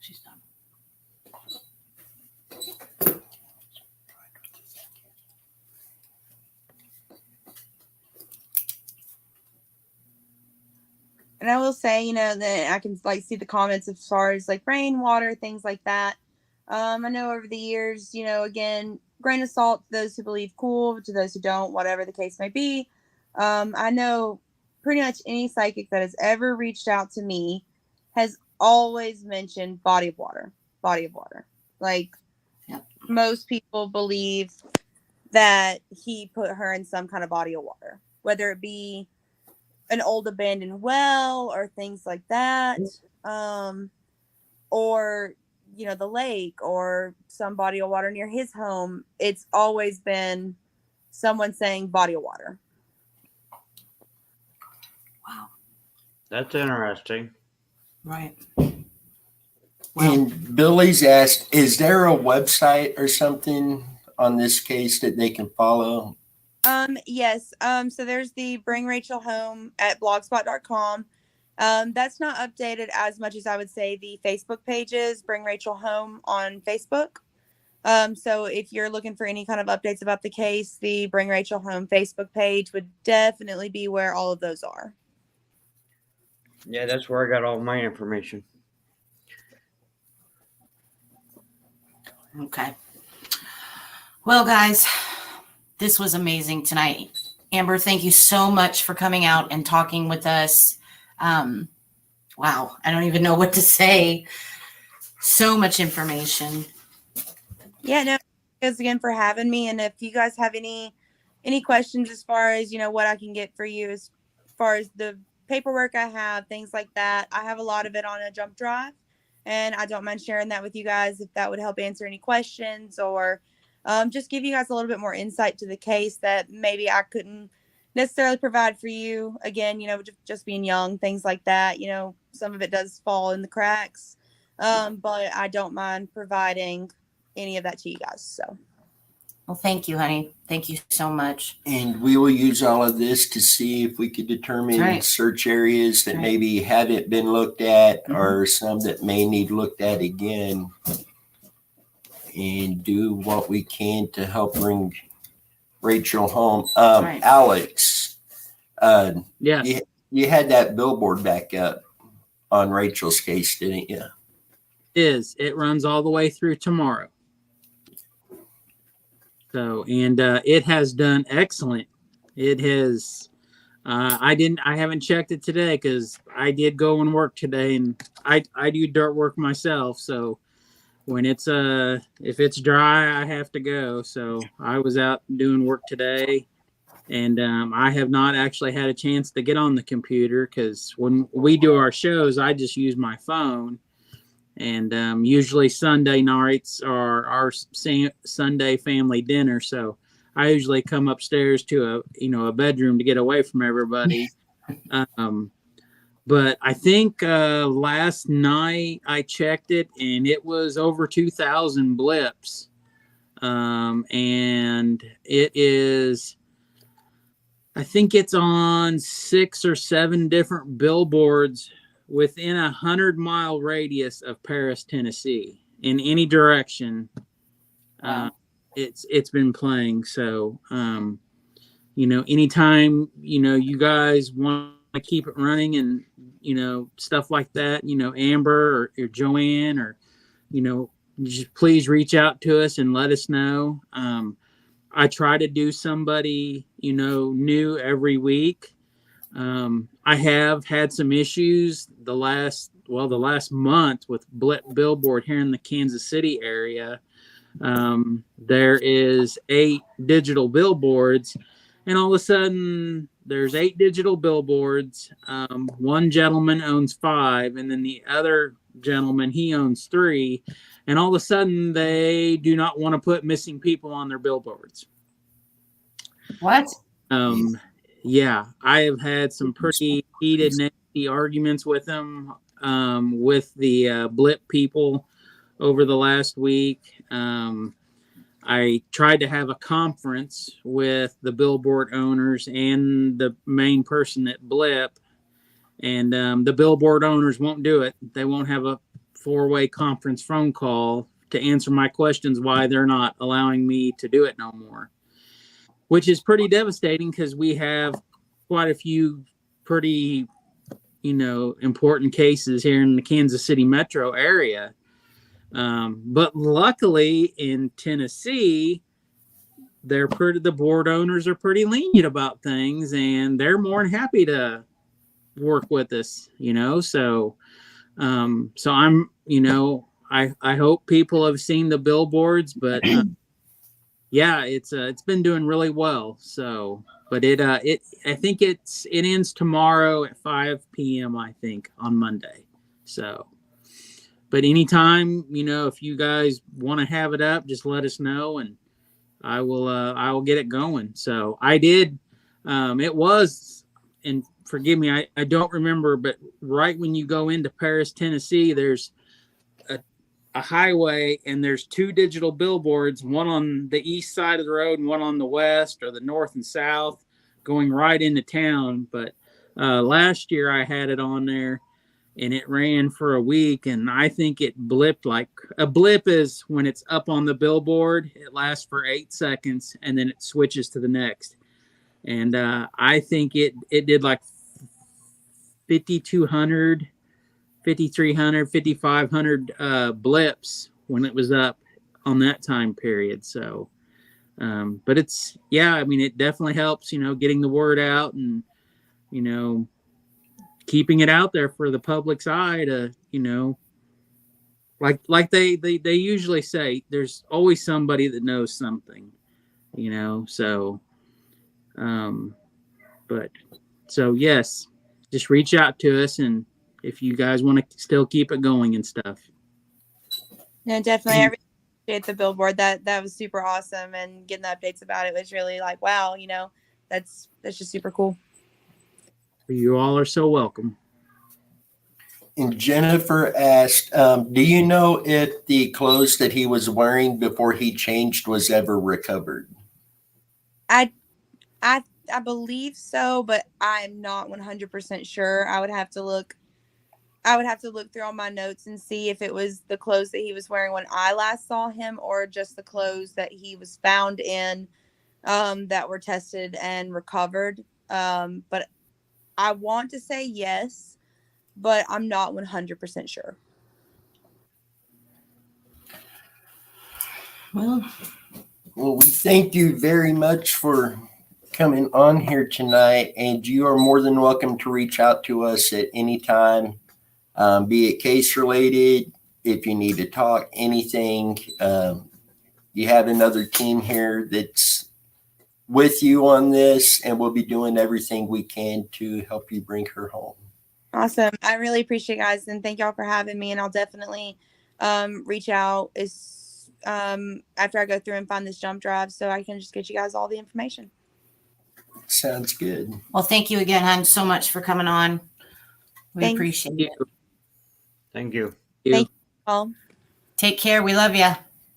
She's done. And I will say, that I can see the comments as far as rainwater, things like that. I know over the years, again, grain of salt to those who believe, cool, to those who don't, whatever the case may be. I know pretty much any psychic that has ever reached out to me has always mentioned body of water. Yep. most people believe that he put her in some kind of body of water, whether it be an old abandoned well or things like that, or the lake or some body of water near his home. It's always been someone saying body of water. Wow. That's interesting. Right. And Billy's asked, is there a website or something on this case that they can follow? Yes. So there's the Bring Rachel Home at blogspot.com. That's not updated as much as I would say the Facebook pages, Bring Rachel Home on Facebook. So if you're looking for any kind of updates about the case, the Bring Rachel Home Facebook page would definitely be where all of those are. Yeah, that's where I got all my information. Okay. Well, guys, this was amazing tonight. Amber, thank you so much for coming out and talking with us. Wow, I don't even know what to say. So much information. Yeah, no, thanks again for having me. And if you guys have any questions as far as, what I can get for you as far as the paperwork I have, things like that, I have a lot of it on a jump drive. And I don't mind sharing that with you guys if that would help answer any questions or just give you guys a little bit more insight to the case that maybe I couldn't necessarily provide for you. Again, just being young, things like that. Some of it does fall in the cracks, but I don't mind providing any of that to you guys. So. Well, thank you, honey. Thank you so much. And we will use all of this to see if we could determine Right. search areas that Right. maybe haven't been looked at Mhm. or some that may need looked at again, and do what we can to help bring Rachel home. Right. Alex, Yes. you had that billboard back up on Rachel's case, didn't you? It runs all the way through tomorrow. So, and it has done excellent. It has. I haven't checked it today because I did go and work today, and I do dirt work myself. So when it's if it's dry, I have to go. So I was out doing work today, and I have not actually had a chance to get on the computer because when we do our shows, I just use my phone. And usually Sunday nights are our Sunday family dinner. So I usually come upstairs to a bedroom to get away from everybody. But I think last night I checked it and it was over 2,000 blips. And it is, I think it's on 6 or 7 different billboards within 100-mile radius of Paris, Tennessee, in any direction. Wow. It's been playing. So, anytime, you guys want to keep it running and, stuff like that, Amber or Joanne or, just please reach out to us and let us know. I try to do somebody, new every week. I have had some issues the last month with billboard here in the Kansas City area. There is 8 digital billboards, and all of a sudden there's 8 digital billboards. One gentleman owns 5, and then the other gentleman, he owns 3. And all of a sudden they do not want to put missing people on their billboards. What? Yeah, I have had some pretty heated, nasty arguments with them, with the blip people over the last week. I tried to have a conference with the billboard owners and the main person at blip, and the billboard owners won't do it. They won't have a 4-way conference phone call to answer my questions why they're not allowing me to do it no more. Which is pretty devastating because we have quite a few pretty, important cases here in the Kansas City metro area. But luckily in Tennessee, the board owners are pretty lenient about things, and they're more than happy to work with us, So, so I'm, I hope people have seen the billboards, but yeah, it's been doing really well. So, but it I think it ends tomorrow at 5 p.m. I think on Monday. So, but anytime, if you guys want to have it up, just let us know, and I will get it going. So I did. It was, and forgive me, I don't remember, but right when you go into Paris, Tennessee, there's a highway, and there's two digital billboards, one on the east side of the road and one on the west, or the north and south, going right into town. But last year I had it on there, and it ran for a week, and I think it blipped. Like, a blip is when it's up on the billboard, it lasts for 8 seconds and then it switches to the next. And I think it did like 5,200, 5,300, 5,500 blips when it was up on that time period. So but it's, yeah, I mean, it definitely helps, getting the word out, and keeping it out there for the public's eye to, like they usually say, there's always somebody that knows something, so but so yes, just reach out to us, and if you guys want to still keep it going and stuff. No, definitely. I really appreciate the billboard. That was super awesome, and getting the updates about it was really like, wow, that's just super cool. You all are so welcome. And Jennifer asked, do you know if the clothes that he was wearing before he changed was ever recovered? I believe so, but I'm not 100% sure. I would have to look through all my notes and see if it was the clothes that he was wearing when I last saw him, or just the clothes that he was found in that were tested and recovered. But I want to say yes, but I'm not 100% sure. Well, we thank you very much for coming on here tonight, and you are more than welcome to reach out to us at any time, be it case related, if you need to talk, anything. You have another team here that's with you on this, and we'll be doing everything we can to help you bring her home. Awesome. I really appreciate it, guys, and thank y'all for having me, and I'll definitely reach out after I go through and find this jump drive, so I can just get you guys all the information. Sounds good. Well, thank you again, hon, so much for coming on. We Thanks. appreciate it. Thank you. Thank you all. Take care. We love you.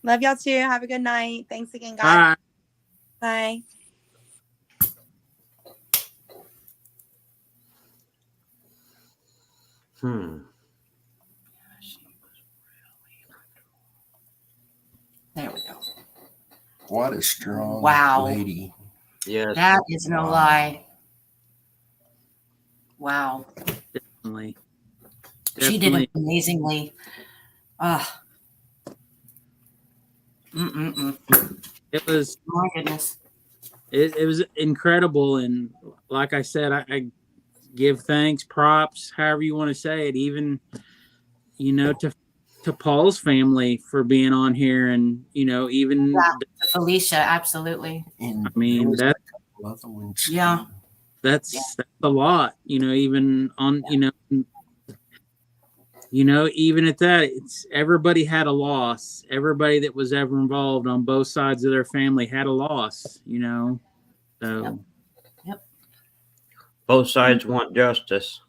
Love y'all too. Have a good night. Thanks again, guys. Bye. Bye. There we go. What a strong lady. Yes. That is no lie. Wow. Definitely. She did it amazingly. It was, My goodness. it was incredible, and like I said, I give thanks, props, however you want to say it, even to Paul's family for being on here, and even Felicia, absolutely. And I mean, there was a couple other ones. Yeah. that's a lot, even on even at that, it's everybody had a loss. Everybody that was ever involved on both sides of their family had a loss, so Yep. Both sides want justice.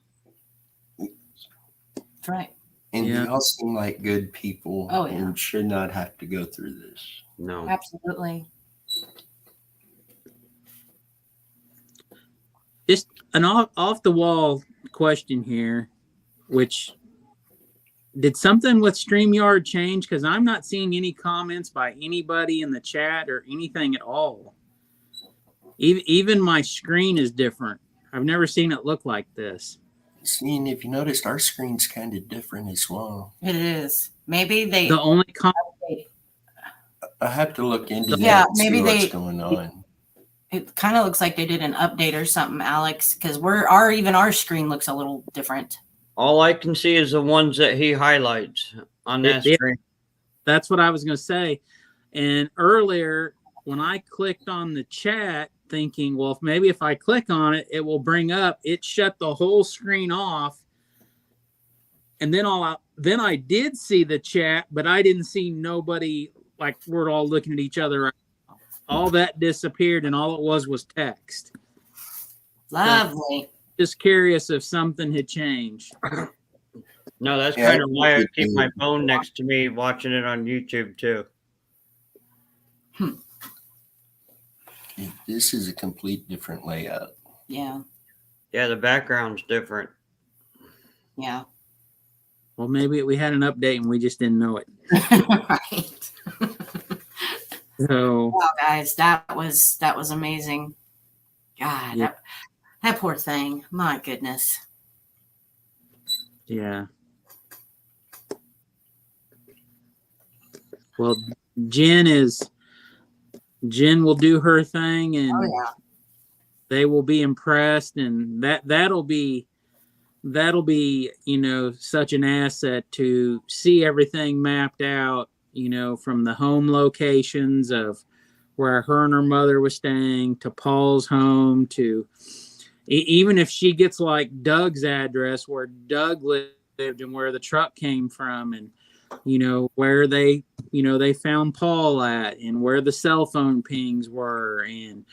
That's right. And Yeah. they all seem like good people, Oh, yeah. and should not have to go through this. No. Absolutely. just an off the wall question here, which did something with StreamYard change? Because I'm not seeing any comments by anybody in the chat or anything at all. Even my screen is different. I've never seen it look like this. Seeing, if you noticed, our screen's kind of different as well. It is. Maybe they. The only I have to look into that. Yeah, and see maybe what's they- going on. It kind of looks like they did an update or something, Alex, because even our screen looks a little different. All I can see is the ones that he highlights. on that Yeah. screen. That's what I was going to say. And earlier, when I clicked on the chat, thinking, well, maybe if I click on it, it will bring up. It shut the whole screen off, and then I did see the chat, but I didn't see nobody. Like we're all looking at each other. All that disappeared, and all it was text. Lovely. Just curious if something had changed. No, that's Yeah, kind of why I it keep did. my phone next to me watching it on YouTube too. This is a complete different layout. Yeah. Yeah, the background's different. Yeah. Well, maybe we had an update and we just didn't know it. Right. So, Wow, guys, that was amazing. God, Yeah. that poor thing. My goodness. yeah. Well, Jen will do her thing, and Oh yeah. they will be impressed, and that'll be such an asset to see everything mapped out, from the home locations of where her and her mother was staying to Paul's home to even if she gets like Doug's address where Doug lived and where the truck came from, and where they found Paul at, and where the cell phone pings were, and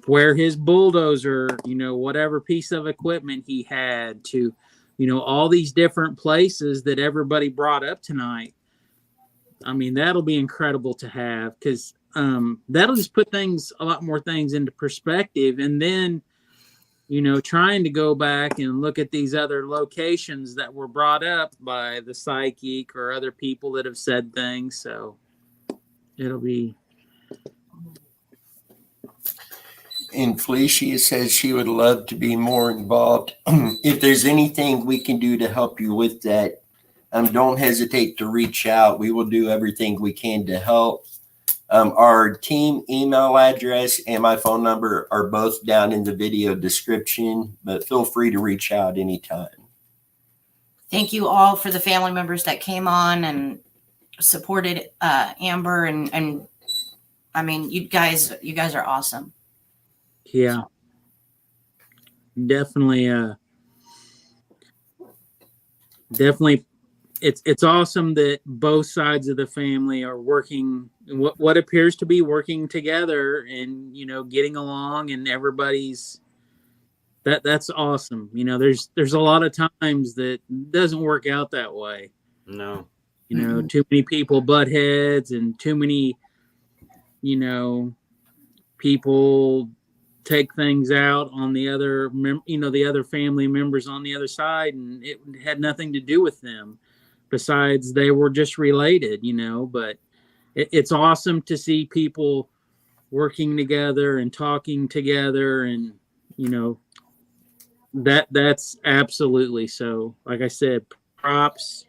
where his bulldozer, whatever piece of equipment he had, to all these different places that everybody brought up tonight. I mean, that'll be incredible to have, because that'll just put a lot more things into perspective. And then trying to go back and look at these other locations that were brought up by the psychic or other people that have said things. So it'll be. And Felicia says she would love to be more involved. If there's anything we can do to help you with that, don't hesitate to reach out. We will do everything we can to help. Our team email address and my phone number are both down in the video description, but feel free to reach out anytime. Thank you all for the family members that came on and supported Amber, and I mean, you guys are awesome. Yeah, definitely. Definitely. It's awesome that both sides of the family are working, what appears to be working together, and getting along, and everybody's that's awesome. There's a lot of times that doesn't work out that way. No. Too many people butt heads, and too many people take things out on the other the other family members on the other side, and it had nothing to do with them. Besides, they were just related, but it's awesome to see people working together and talking together, and that's absolutely so. Like I said, props,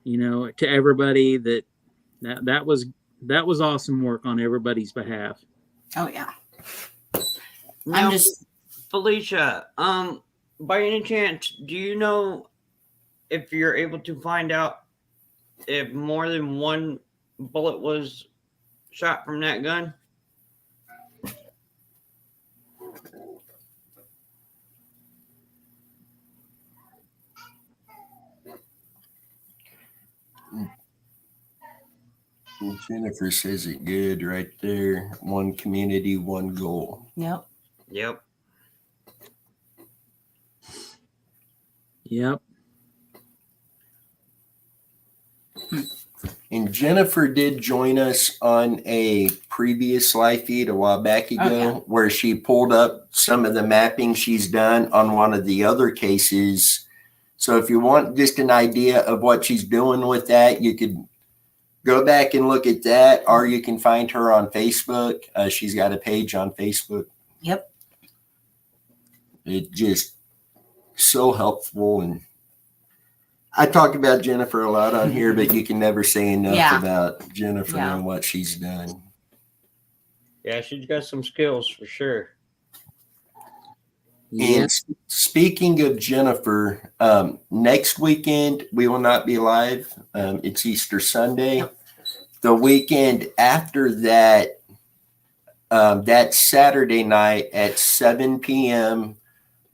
to everybody that was awesome work on everybody's behalf. Oh yeah. Now, I'm just Felicia, by any chance, do you know if you're able to find out if more than one bullet was shot from that gun? Jennifer says it good right there. One community, one goal. yep. Yep. Yep. And Jennifer did join us on a previous live feed a while back ago, yeah. where she pulled up some of the mapping she's done on one of the other cases. So if you want just an idea of what she's doing with that, you could go back and look at that, or you can find her on Facebook. She's got a page on Facebook. Yep. It's just so helpful. And I talk about Jennifer a lot on here, but you can never say enough about Jennifer and what she's done. Yeah, she's got some skills for sure. Yeah. And speaking of Jennifer, next weekend we will not be live. It's Easter Sunday. Yep. The weekend after that, that Saturday night at 7 p.m.,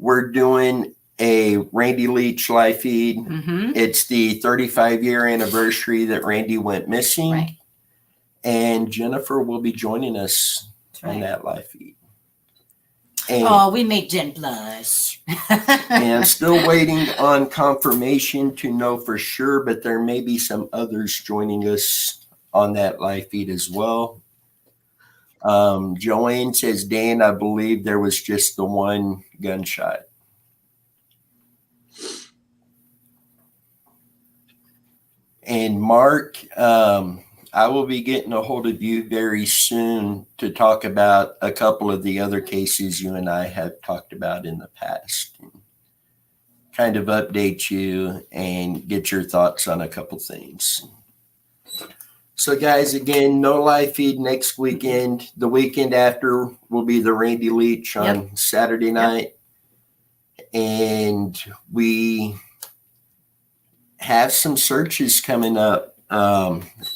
we're doing a Randy Leach live feed. Mm-hmm. It's the 35-year anniversary that Randy went missing. Right. And Jennifer will be joining us on Right. that live feed. And, Oh, we make Jen blush. and I'm still waiting on confirmation to know for sure, but there may be some others joining us on that live feed as well. Joanne says, Dan, I believe there was just the one gunshot. And Mark, I will be getting a hold of you very soon to talk about a couple of the other cases you and I have talked about in the past. Kind of update you and get your thoughts on a couple things. So guys, again, no live feed next weekend. The weekend after will be the Randy Leach on Saturday night. And we have some searches coming up.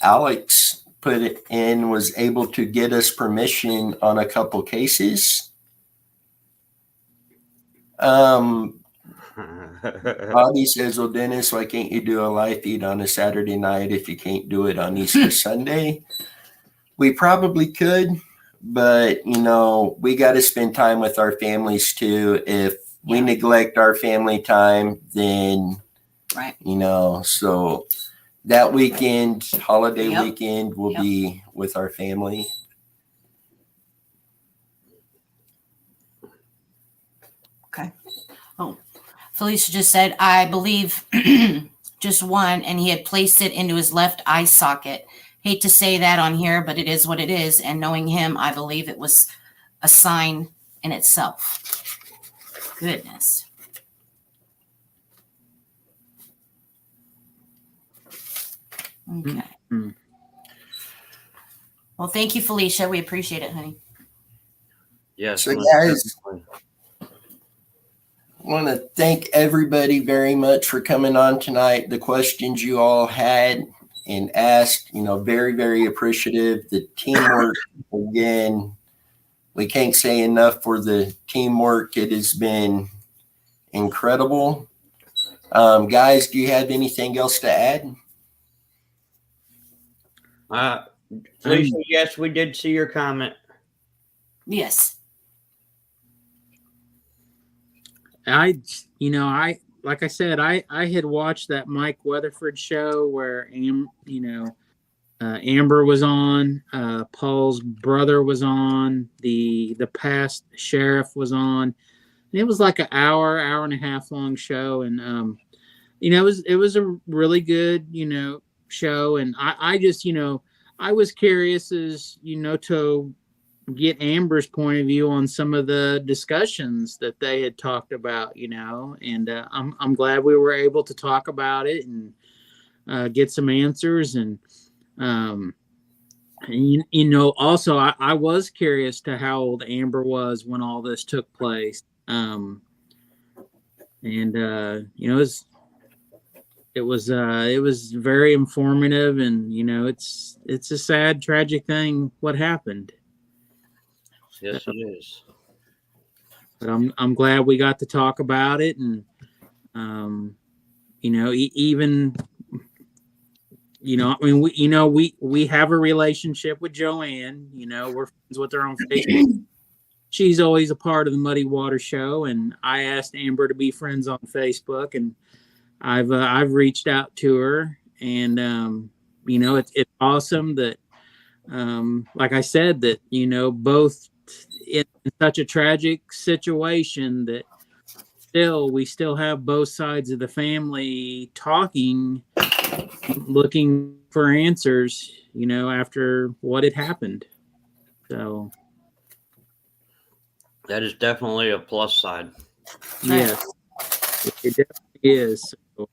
Alex put it in, was able to get us permission on a couple cases. Bobby says, well, Dennis, why can't you do a live feed on a Saturday night if you can't do it on Easter Sunday? We probably could, but, you know, we got to spend time with our families too. If we neglect our family time, then, Right. you know, so that weekend, holiday Yep. weekend, will be with our family. Okay. Oh, Felicia just said, I believe just one, and he had placed it into his left eye socket. Hate to say that on here, but it is what it is. And knowing him, I believe it was a sign in itself. Goodness. Okay. Mm-hmm. Well, thank you, Felicia. We appreciate it, honey. Yes. So most guys, definitely. I want to thank everybody very much for coming on tonight. The questions you all had and asked, you know, very, very appreciative. The teamwork, again, we can't say enough for the teamwork. It has been incredible. Guys, do you have anything else to add? Felicia, yes, we did see your comment. Yes. Like I said, I had watched that Mike Weatherford show where Amber was on, Paul's brother was on, the past sheriff was on, and it was like an hour and a half long show, and it was a really good show, and I just I was curious as to get Amber's point of view on some of the discussions that they had talked about, and I'm glad we were able to talk about it and get some answers. And also I was curious to how old Amber was when all this took place. It was very informative, and it's a sad, tragic thing what happened. Yes, it is. But I'm glad we got to talk about it, and even we have a relationship with Joanne. We're friends with her on Facebook. She's always a part of the Muddy Water Show, and I asked Amber to be friends on Facebook, and I've reached out to her, and it's awesome that like I said, that both in such a tragic situation that we still have both sides of the family talking, looking for answers, after what had happened. So that is definitely a plus side. Yes, it definitely is. So,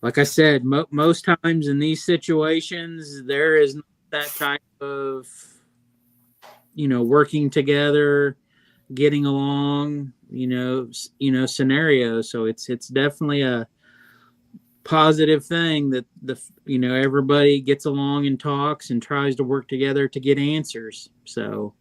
like I said, most times in these situations, there is not that type of, working together, getting along, scenario. So it's definitely a positive thing that everybody gets along and talks and tries to work together to get answers. So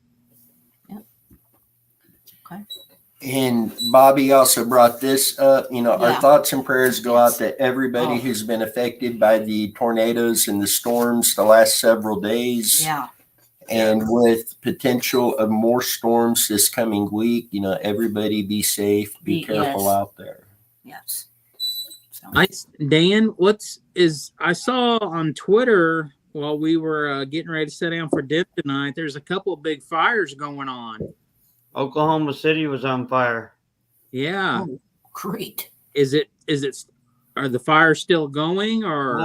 And Bobby also brought this up. Our Yeah. thoughts and prayers go out to everybody Oh. who's been affected by the tornadoes and the storms the last several days. Yeah. And with potential of more storms this coming week, everybody be safe, be careful Yes. out there. Yes. So, Dan, I saw on Twitter while we were getting ready to sit down for dinner tonight, there's a couple of big fires going on. Oklahoma City was on fire. Yeah. oh, great. Are the fires still going, or?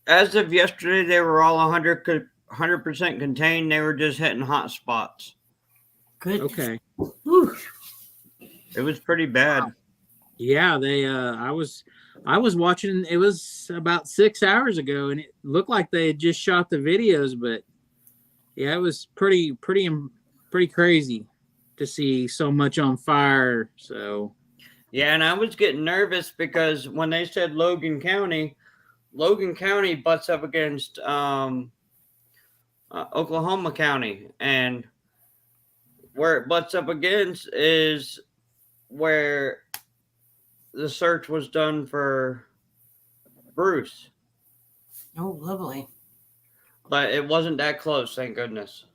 As of yesterday, they were all 100% contained. They were just hitting hot spots. Good. Okay. Whew. It was pretty bad. Yeah, I was watching, it was about 6 hours ago, and it looked like they had just shot the videos, but yeah, it was pretty crazy to see so much on fire. So Yeah, and I was getting nervous because when they said Logan County butts up against Oklahoma County, and where it butts up against is where the search was done for Bruce. Oh, lovely. But it wasn't that close, thank goodness.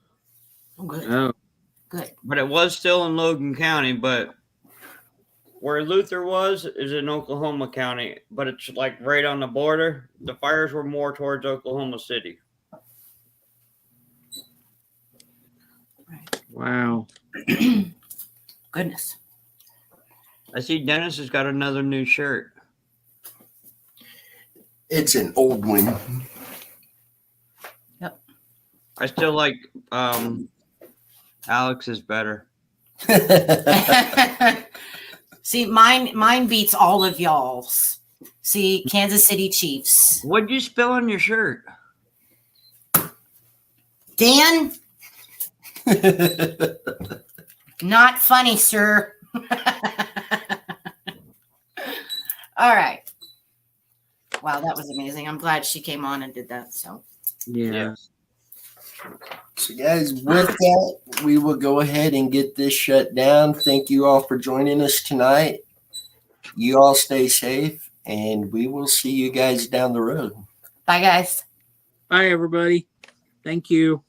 Oh, good. oh, Good. But it was still in Logan County, but where Luther was is in Oklahoma County, but it's like right on the border. The fires were more towards Oklahoma City. Right. wow. Goodness. I see Dennis has got another new shirt. It's an old one. Yep. I still like Alex's better. See, mine beats all of y'all's. See, Kansas City Chiefs. What'd you spill on your shirt? Dan, not funny, sir. All right. Wow, that was amazing. I'm glad she came on and did that. So, Yeah. So, guys, with that, we will go ahead and get this shut down. Thank you all for joining us tonight. You all stay safe, and we will see you guys down the road. bye, guys. Bye, everybody. Thank you.